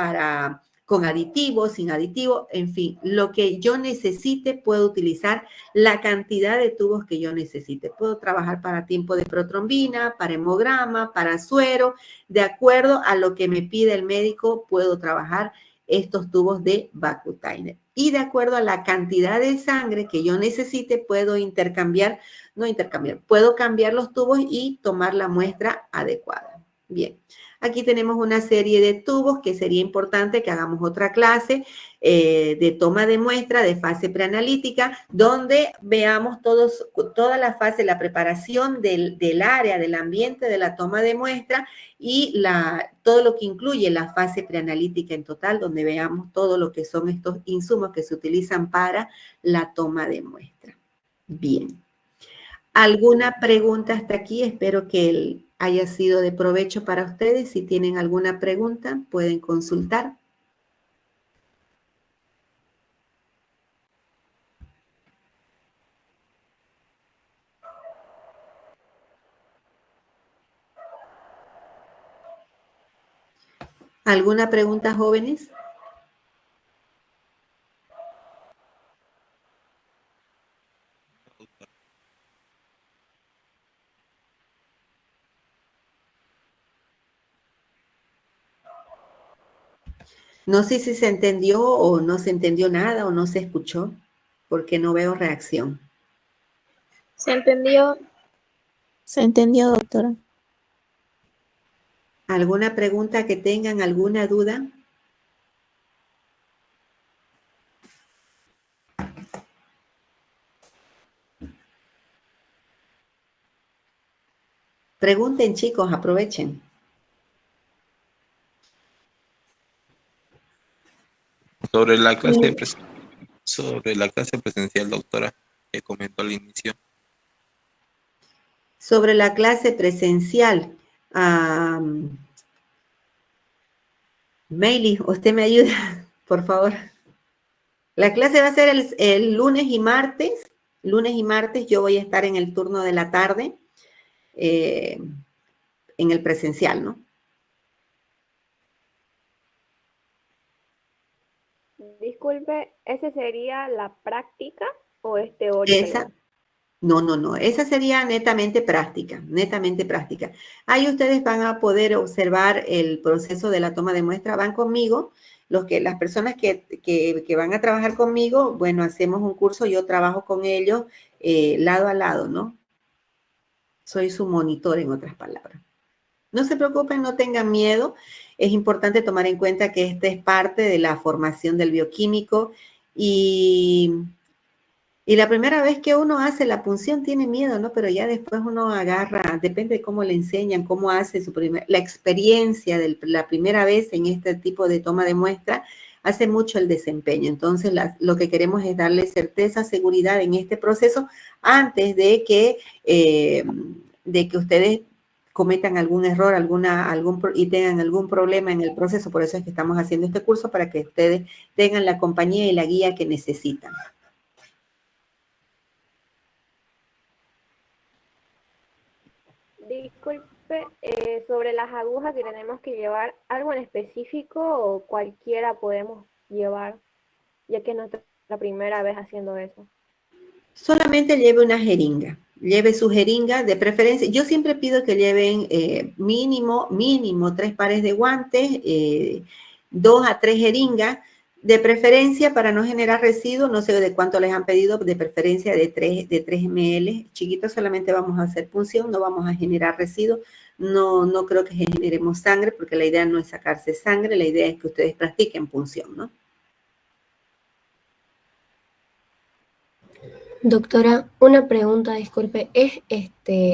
con aditivo, sin aditivo, en fin, lo que yo necesite, puedo utilizar la cantidad de tubos que yo necesite. Puedo trabajar para tiempo de protrombina, para hemograma, para suero, de acuerdo a lo que me pide el médico, puedo trabajar estos tubos de Vacutainer. Y de acuerdo a la cantidad de sangre que yo necesite, puedo puedo cambiar los tubos y tomar la muestra adecuada. Bien, aquí tenemos una serie de tubos que sería importante que hagamos otra clase de toma de muestra de fase preanalítica, donde veamos toda la fase, la preparación del área, del ambiente de la toma de muestra y todo lo que incluye la fase preanalítica en total, donde veamos todo lo que son estos insumos que se utilizan para la toma de muestra. Bien. ¿Alguna pregunta hasta aquí? Espero que haya sido de provecho para ustedes. Si tienen alguna pregunta, pueden consultar. ¿Alguna pregunta, jóvenes? No sé si se entendió o no se entendió nada o no se escuchó, porque no veo reacción. ¿Se entendió? Se entendió, doctora. ¿Alguna pregunta que tengan, alguna duda? Pregunten, chicos, aprovechen. Sobre la sobre la clase presencial, doctora, que comentó al inicio. Sobre la clase presencial, Meili, ¿usted me ayuda, por favor? La clase va a ser el lunes y martes. Lunes y martes yo voy a estar en el turno de la tarde, en el presencial, ¿no? Disculpe, ¿ese sería la práctica o es teórica Esa, igual? no. Esa sería netamente práctica, netamente práctica. Ahí ustedes van a poder observar el proceso de la toma de muestra. Van conmigo, las personas que van a trabajar conmigo, bueno, hacemos un curso, yo trabajo con ellos lado a lado, ¿no? Soy su monitor, en otras palabras. No se preocupen, no tengan miedo. Es importante tomar en cuenta que esta es parte de la formación del bioquímico y la primera vez que uno hace la punción tiene miedo, ¿no? Pero ya después uno agarra, depende de cómo le enseñan, cómo hace la experiencia de la primera vez en este tipo de toma de muestra, hace mucho el desempeño. Entonces, lo que queremos es darle certeza, seguridad en este proceso antes de que ustedes cometan algún error, y tengan algún problema en el proceso. Por eso es que estamos haciendo este curso, para que ustedes tengan la compañía y la guía que necesitan. Disculpe, sobre las agujas, si tenemos que llevar algo en específico o cualquiera podemos llevar, ya que es nuestra primera vez haciendo eso. Solamente lleve una jeringa, lleve su jeringa de preferencia. Yo siempre pido que lleven mínimo 3 pares de guantes, 2 a 3 jeringas, de preferencia para no generar residuos. No sé de cuánto les han pedido, de preferencia de 3 ml. Chiquitos, solamente vamos a hacer punción, no vamos a generar residuos. No creo que generemos sangre, porque la idea no es sacarse sangre, la idea es que ustedes practiquen punción, ¿no? Doctora, una pregunta, disculpe, ¿es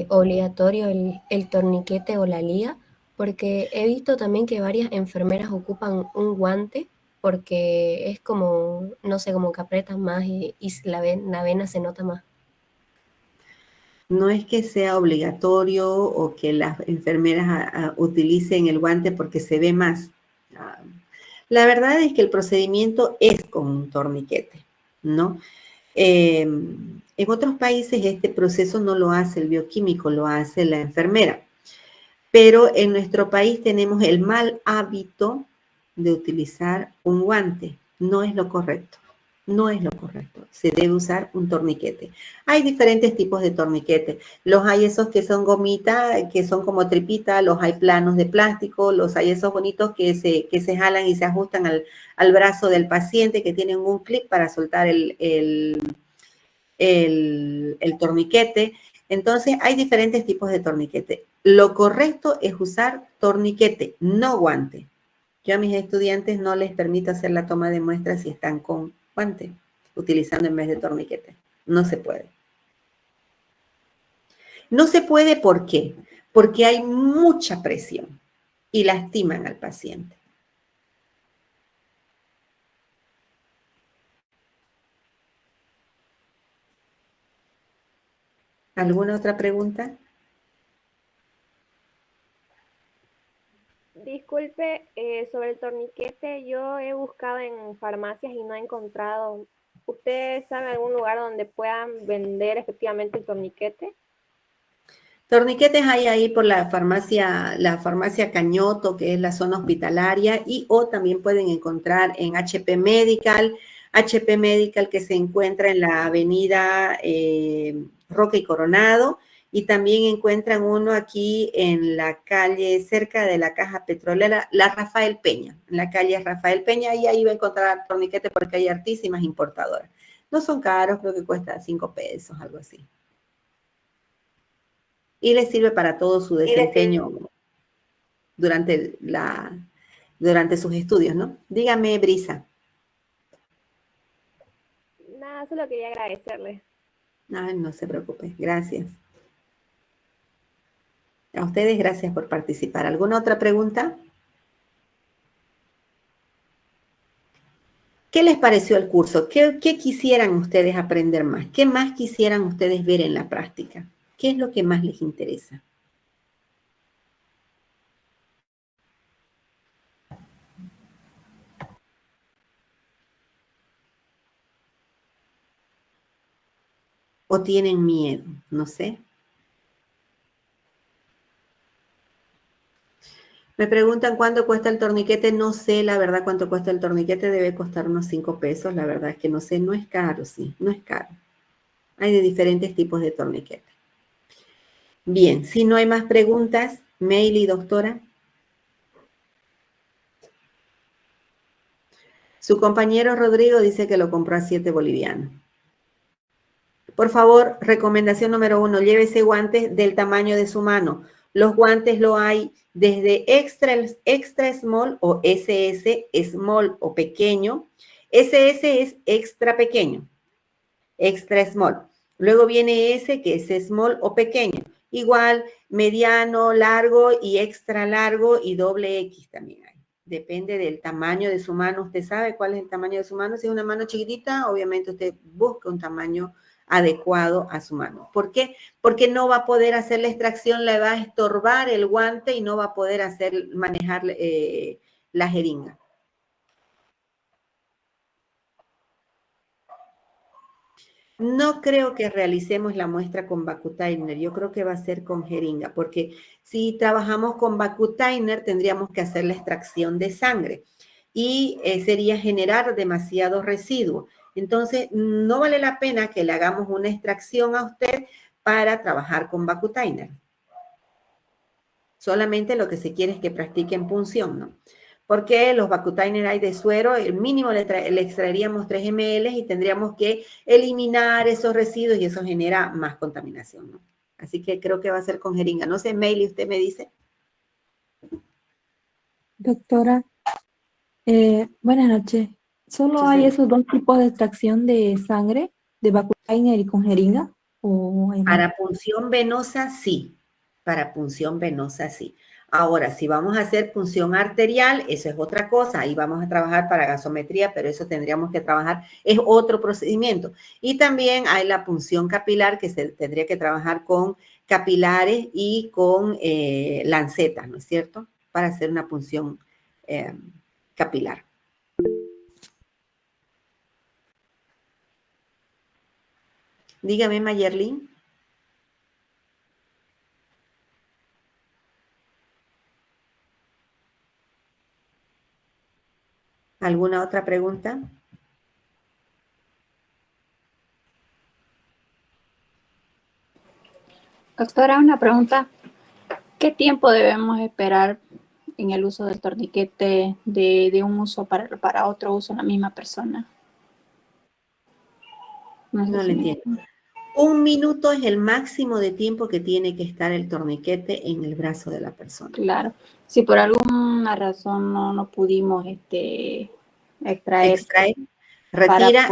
obligatorio el torniquete o la liga? Porque he visto también que varias enfermeras ocupan un guante porque es como, no sé, como que aprietan más y la vena se nota más. No es que sea obligatorio o que las enfermeras utilicen el guante porque se ve más. Ah, La verdad es que el procedimiento es con un torniquete, ¿no? En otros países este proceso no lo hace el bioquímico, lo hace la enfermera. Pero en nuestro país tenemos el mal hábito de utilizar un guante. No es lo correcto. No es lo correcto. Se debe usar un torniquete. Hay diferentes tipos de torniquete. Los hay esos que son gomita, que son como tripita, los hay planos de plástico, los hay esos bonitos que se jalan y se ajustan al brazo del paciente, que tienen un clip para soltar el torniquete. Entonces, hay diferentes tipos de torniquete. Lo correcto es usar torniquete, no guante. Yo a mis estudiantes no les permito hacer la toma de muestras si están con guante, utilizando en vez de torniquete. No se puede. No se puede, ¿por qué? Porque hay mucha presión y lastiman al paciente. ¿Alguna otra pregunta? Disculpe, sobre el torniquete, yo he buscado en farmacias y no he encontrado. ¿Usted sabe algún lugar donde puedan vender efectivamente el torniquete? Torniquetes hay ahí por la farmacia Cañoto, que es la zona hospitalaria, y o también pueden encontrar en HP Medical que se encuentra en la avenida Roca y Coronado, y también encuentran uno aquí en la calle, cerca de la Caja Petrolera, la Rafael Peña, en la calle Rafael Peña, y ahí va a encontrar torniquetes porque hay hartísimas importadoras. No son caros, creo que cuesta 5 pesos, algo así. Y les sirve para todo su desempeño durante sus estudios, ¿no? Dígame, Brisa. Nada, solo quería agradecerle. Ay, no se preocupe, gracias. A ustedes, gracias por participar. ¿Alguna otra pregunta? ¿Qué les pareció el curso? ¿Qué quisieran ustedes aprender más? ¿Qué más quisieran ustedes ver en la práctica? ¿Qué es lo que más les interesa? ¿O tienen miedo? No sé. Me preguntan cuánto cuesta el torniquete. No sé, la verdad, cuánto cuesta el torniquete. Debe costar unos 5 pesos. La verdad es que no sé. No es caro, sí. No es caro. Hay de diferentes tipos de torniquete. Bien, si no hay más preguntas, Meili, doctora. Su compañero Rodrigo dice que lo compró a 7 bolivianos. Por favor, recomendación número 1, llévese guantes del tamaño de su mano. Los guantes lo hay desde extra small o SS, small o pequeño. SS es extra pequeño, extra small. Luego viene S, que es small o pequeño. Igual, mediano, largo y extra largo y doble X también hay. Depende del tamaño de su mano. Usted sabe cuál es el tamaño de su mano. Si es una mano chiquitita, obviamente usted busca un tamaño adecuado a su mano. ¿Por qué? Porque no va a poder hacer la extracción, le va a estorbar el guante y no va a poder manejar la jeringa. No creo que realicemos la muestra con Vacutainer, yo creo que va a ser con jeringa, porque si trabajamos con Vacutainer tendríamos que hacer la extracción de sangre y sería generar demasiado residuo. Entonces, no vale la pena que le hagamos una extracción a usted para trabajar con Vacutainer. Solamente lo que se quiere es que practique en punción, ¿no? Porque los Vacutainer hay de suero, el mínimo le extraeríamos 3 ml y tendríamos que eliminar esos residuos y eso genera más contaminación, ¿no? Así que creo que va a ser con jeringa. No sé, Meili, usted me dice. Doctora, buenas noches. ¿Solo Sí, hay sí. esos dos tipos de extracción de sangre, de Vacutainer y con jeringa? ¿O hay más? Para punción venosa, sí. Para punción venosa, sí. Ahora, si vamos a hacer punción arterial, eso es otra cosa. Ahí vamos a trabajar para gasometría, pero eso tendríamos que trabajar, es otro procedimiento. Y también hay la punción capilar, que se tendría que trabajar con capilares y con lancetas, ¿no es cierto? Para hacer una punción capilar. Dígame, Mayerlin. ¿Alguna otra pregunta? Doctora, una pregunta. ¿Qué tiempo debemos esperar en el uso del torniquete de un uso para otro uso en la misma persona? No sé No le entiendo. 1 minuto es el máximo de tiempo que tiene que estar el torniquete en el brazo de la persona. Claro. Si por alguna razón no pudimos extraer, retira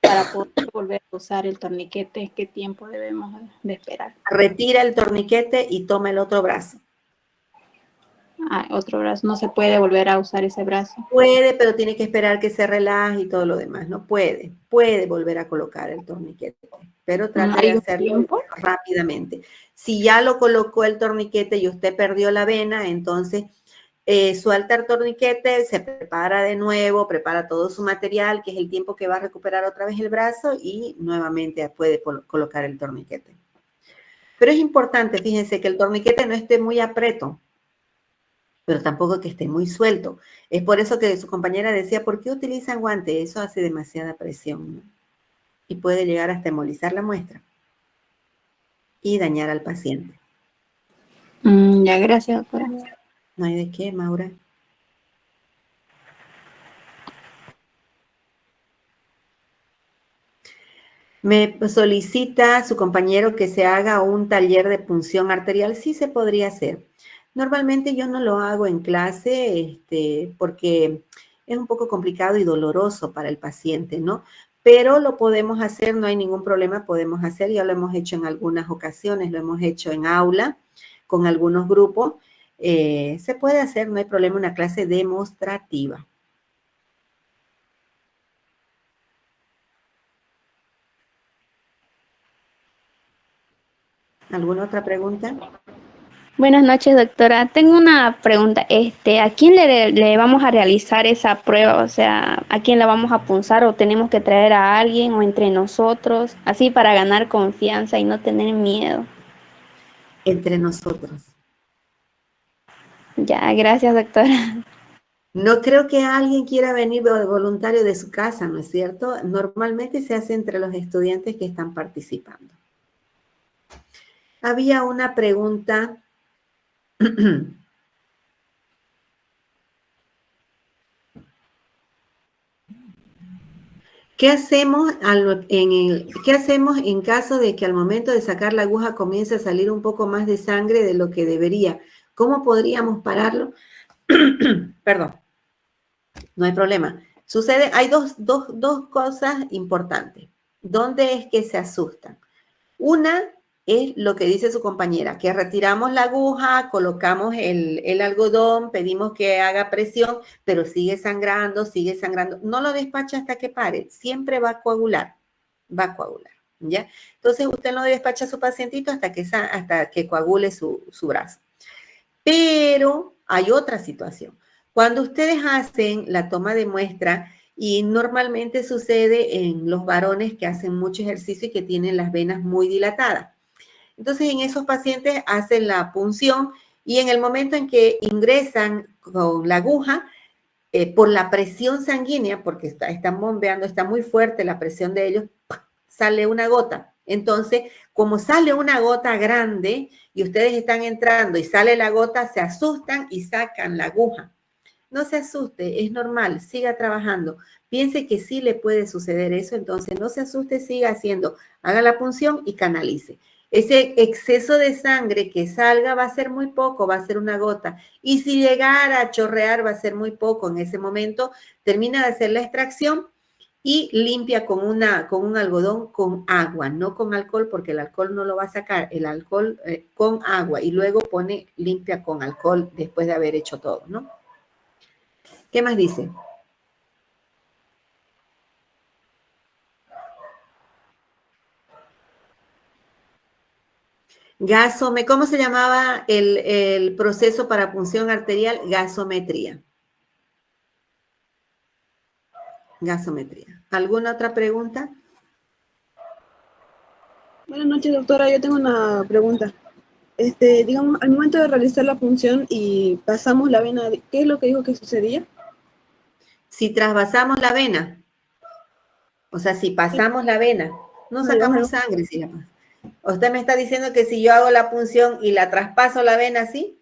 para poder volver a usar el torniquete, ¿qué tiempo debemos de esperar? Retira el torniquete y toma el otro brazo. Otro brazo. No se puede volver a usar ese brazo. Puede, pero tiene que esperar que se relaje y todo lo demás. No puede. Puede volver a colocar el torniquete, pero trate de hacerlo rápidamente. Si ya lo colocó el torniquete y usted perdió la vena, entonces suelta el torniquete, se prepara de nuevo, prepara todo su material, que es el tiempo que va a recuperar otra vez el brazo y nuevamente puede colocar el torniquete. Pero es importante, fíjense, que el torniquete no esté muy apreto, pero tampoco que esté muy suelto. Es por eso que su compañera decía, ¿por qué utilizan guantes? Eso hace demasiada presión, ¿no? Y puede llegar hasta embolizar la muestra y dañar al paciente. Ya, gracias, doctora. No hay de qué, Maura. Me solicita su compañero que se haga un taller de punción arterial. Sí se podría hacer. Normalmente yo no lo hago en clase porque es un poco complicado y doloroso para el paciente, ¿no? Pero lo podemos hacer, no hay ningún problema, podemos hacer. Ya lo hemos hecho en algunas ocasiones, lo hemos hecho en aula con algunos grupos. Se puede hacer, no hay problema, una clase demostrativa. ¿Alguna otra pregunta? Buenas noches, doctora. Tengo una pregunta. ¿A quién le vamos a realizar esa prueba? O sea, ¿a quién la vamos a punzar o tenemos que traer a alguien o entre nosotros? Así para ganar confianza y no tener miedo. Entre nosotros. Ya, gracias, doctora. No creo que alguien quiera venir de voluntario de su casa, ¿no es cierto? Normalmente se hace entre los estudiantes que están participando. Había una pregunta. ¿Qué hacemos en caso de que al momento de sacar la aguja comience a salir un poco más de sangre de lo que debería? ¿Cómo podríamos pararlo? Perdón, no hay problema. Sucede, hay dos cosas importantes. ¿Dónde es que se asustan? Una es lo que dice su compañera, que retiramos la aguja, colocamos el algodón, pedimos que haga presión, pero sigue sangrando, no lo despacha hasta que pare, siempre va a coagular, ¿ya? Entonces usted no despacha a su pacientito hasta que coagule su brazo. Pero hay otra situación. Cuando ustedes hacen la toma de muestra, y normalmente sucede en los varones que hacen mucho ejercicio y que tienen las venas muy dilatadas. Entonces, en esos pacientes hacen la punción y en el momento en que ingresan con la aguja, por la presión sanguínea, porque están bombeando, está muy fuerte la presión de ellos, sale una gota. Entonces, como sale una gota grande y ustedes están entrando y sale la gota, se asustan y sacan la aguja. No se asuste, es normal, siga trabajando. Piense que sí le puede suceder eso, entonces no se asuste, siga haciendo, haga la punción y canalice. Ese exceso de sangre que salga va a ser muy poco, va a ser una gota. Y si llegara a chorrear va a ser muy poco. En ese momento termina de hacer la extracción y limpia con un algodón con agua, no con alcohol, porque el alcohol no lo va a sacar, el alcohol con agua. Y luego limpia con alcohol después de haber hecho todo, ¿no? ¿Qué más dice? ¿Cómo se llamaba el proceso para punción arterial? Gasometría. Gasometría. ¿Alguna otra pregunta? Buenas noches, doctora. Yo tengo una pregunta. Digamos, al momento de realizar la punción y pasamos la vena, ¿qué es lo que dijo que sucedía? Si trasvasamos la vena, o sea, si pasamos la vena, no sacamos sangre si la pasamos. ¿Usted me está diciendo que si yo hago la punción y la traspaso la vena, sí?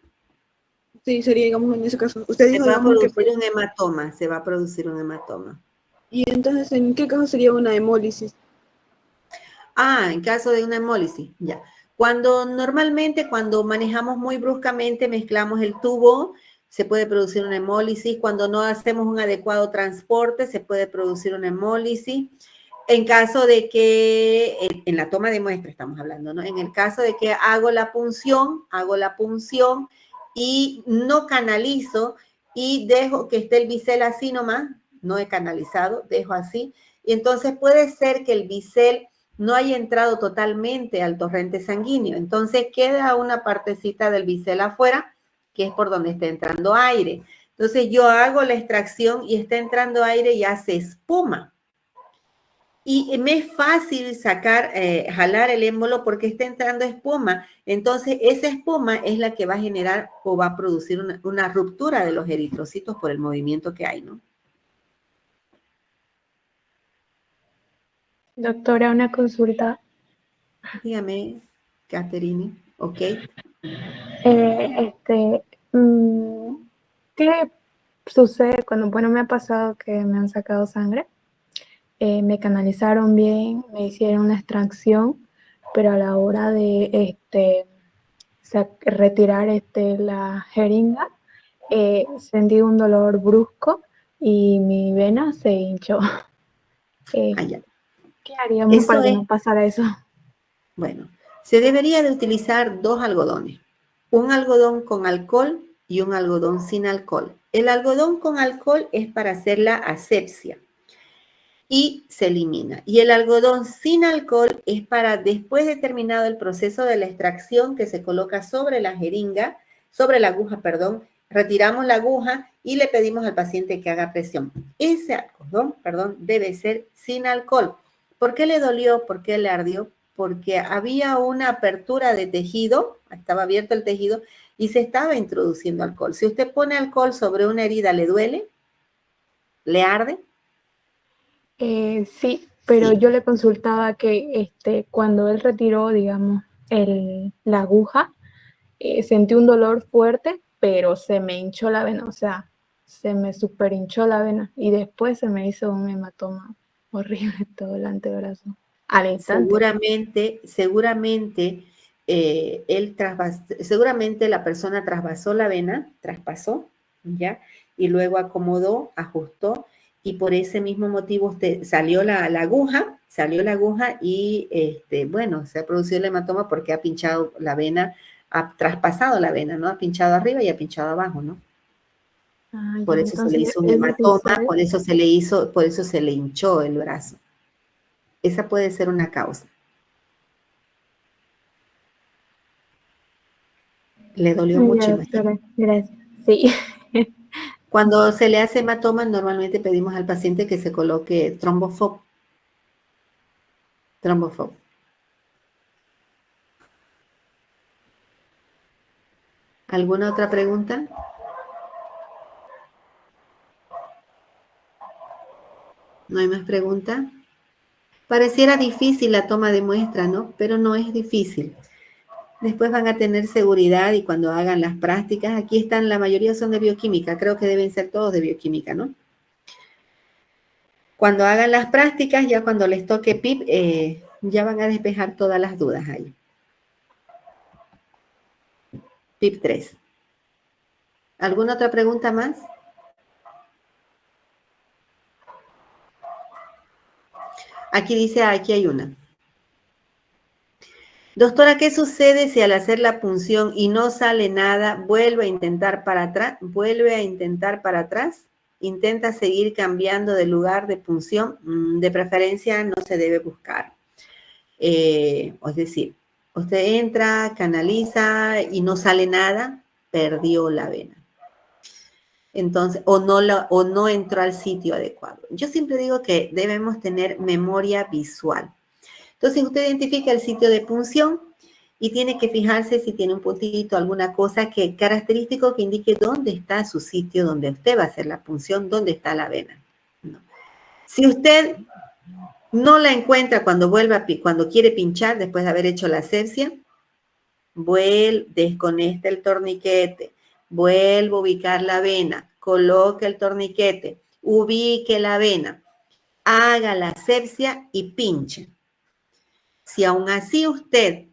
Sí, sería, digamos, en ese caso. Usted dijo, se va a digamos, producir un hematoma, se va a producir un hematoma. ¿Y entonces en qué caso sería una hemólisis? Ah, en caso de una hemólisis, ya. Normalmente cuando manejamos muy bruscamente, mezclamos el tubo, se puede producir una hemólisis. Cuando no hacemos un adecuado transporte, se puede producir una hemólisis. En caso de que, en la toma de muestra estamos hablando, ¿no? En el caso de que hago la punción y no canalizo y dejo que esté el bisel así nomás, no he canalizado, dejo así, y entonces puede ser que el bisel no haya entrado totalmente al torrente sanguíneo, entonces queda una partecita del bisel afuera, que es por donde está entrando aire. Entonces yo hago la extracción y está entrando aire y hace espuma. Y me es fácil sacar, jalar el émbolo porque está entrando espuma. Entonces, esa espuma es la que va a generar o va a producir una ruptura de los eritrocitos por el movimiento que hay, ¿no? Doctora, una consulta. Dígame, Catherine, ¿ok? ¿Qué sucede cuando, bueno, me ha pasado que me han sacado sangre? Me canalizaron bien, me hicieron una extracción, pero a la hora de retirar la jeringa, sentí un dolor brusco y mi vena se hinchó. ¿Qué haríamos Eso para que es, no pasara eso? bueno, se debería de utilizar 2 algodones. Un algodón con alcohol y un algodón sin alcohol. El algodón con alcohol es para hacer la asepsia y se elimina. Y el algodón sin alcohol es para, después de terminado el proceso de la extracción, que se coloca sobre la jeringa, sobre la aguja, perdón, retiramos la aguja y le pedimos al paciente que haga presión. Ese algodón, perdón, debe ser sin alcohol. ¿Por qué le dolió? ¿Por qué le ardió? Porque había una apertura de tejido, estaba abierto el tejido y se estaba introduciendo alcohol. Si usted pone alcohol sobre una herida, ¿le duele? ¿Le arde? Sí, pero yo le consultaba que cuando él retiró, digamos, la aguja, sentí un dolor fuerte, pero se me hinchó la vena, o sea, se me super hinchó la vena y después se me hizo un hematoma horrible todo el antebrazo. Al instante. Seguramente, seguramente la persona traspasó la vena, ¿ya? Y luego acomodó, ajustó, y por ese mismo motivo usted salió la aguja y, bueno, se ha producido el hematoma porque ha pinchado la vena, ha traspasado la vena, ¿no? Ha pinchado arriba y ha pinchado abajo, ¿no? Por eso se le Entonces, hizo un ese sí hematoma, fue. por eso se le hinchó el brazo. Esa puede ser una causa. Le dolió mucho, Ya, imagínate. doctora, gracias. Sí. Cuando se le hace hematoma, normalmente pedimos al paciente que se coloque trombofob. Trombofob. ¿Alguna otra pregunta? ¿No hay más preguntas? Pareciera difícil la toma de muestra, ¿no? Pero no es difícil. Después van a tener seguridad y cuando hagan las prácticas, aquí están, la mayoría son de bioquímica, creo que deben ser todos de bioquímica, ¿no? Cuando hagan las prácticas, ya cuando les toque PIP, ya van a despejar todas las dudas ahí. PIP 3. ¿Alguna otra pregunta más? Aquí dice, aquí hay una. Doctora, ¿qué sucede si al hacer la punción y no sale nada, vuelve a intentar para atrás? ¿Vuelve a intentar para atrás? ¿Intenta seguir cambiando de lugar de punción? De preferencia no se debe buscar. Es decir, usted entra, canaliza y no sale nada, perdió la vena. Entonces, o no entró al sitio adecuado. Yo siempre digo que debemos tener memoria visual. Entonces, usted identifica el sitio de punción y tiene que fijarse si tiene un puntito, alguna cosa característico que indique dónde está su sitio donde usted va a hacer la punción, dónde está la vena. ¿No? Si usted no la encuentra cuando quiere pinchar después de haber hecho la asepsia, desconecta el torniquete, vuelve a ubicar la vena, coloque el torniquete, ubique la vena, haga la asepsia y pinche. Si aún así usted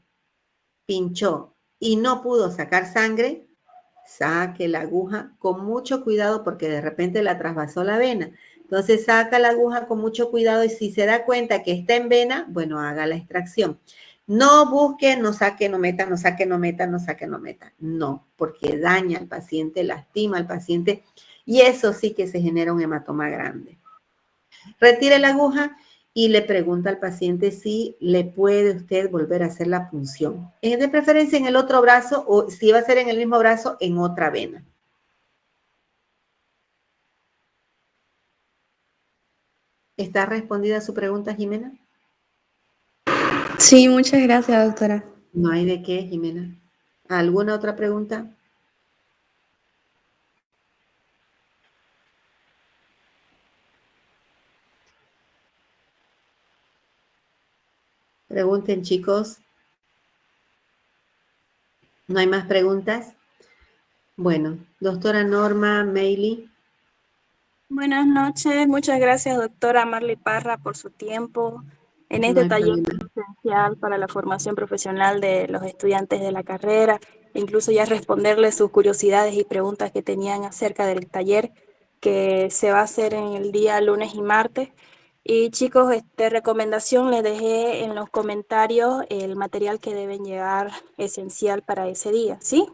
pinchó y no pudo sacar sangre, saque la aguja con mucho cuidado porque de repente la trasvasó la vena. Entonces saca la aguja con mucho cuidado y si se da cuenta que está en vena, bueno, haga la extracción. No busque, no saque, no meta, no saque, no meta, no saque, no meta. No, porque daña al paciente, lastima al paciente y eso sí que se genera un hematoma grande. Retire la aguja y le pregunta al paciente si le puede usted volver a hacer la punción. De preferencia en el otro brazo o si va a ser en el mismo brazo, en otra vena. ¿Está respondida su pregunta, Jimena? Sí, muchas gracias, doctora. No hay de qué, Jimena. ¿Alguna otra pregunta? Pregunten, chicos. ¿No hay más preguntas? Bueno, doctora Norma, Meili. Buenas noches, muchas gracias doctora Marley Parra por su tiempo en No este hay taller problema. esencial para la formación profesional de los estudiantes de la carrera, e incluso ya responderles sus curiosidades y preguntas que tenían acerca del taller que se va a hacer en el día lunes y martes. Y chicos, recomendación, les dejé en los comentarios el material que deben llevar esencial para ese día, ¿sí?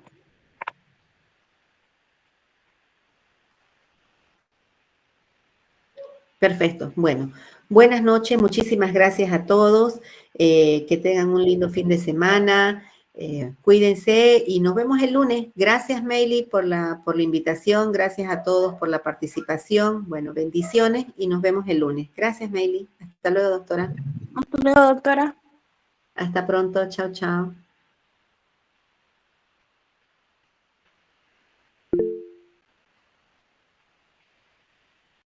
Perfecto. Bueno, buenas noches. Muchísimas gracias a todos. Que tengan un lindo fin de semana. Cuídense y nos vemos el lunes. Gracias, Meili, por la invitación. Gracias a todos por la participación. Bueno, bendiciones y nos vemos el lunes. Gracias, Meili. Hasta luego, doctora. Hasta luego, doctora. Hasta pronto. Chao, chao.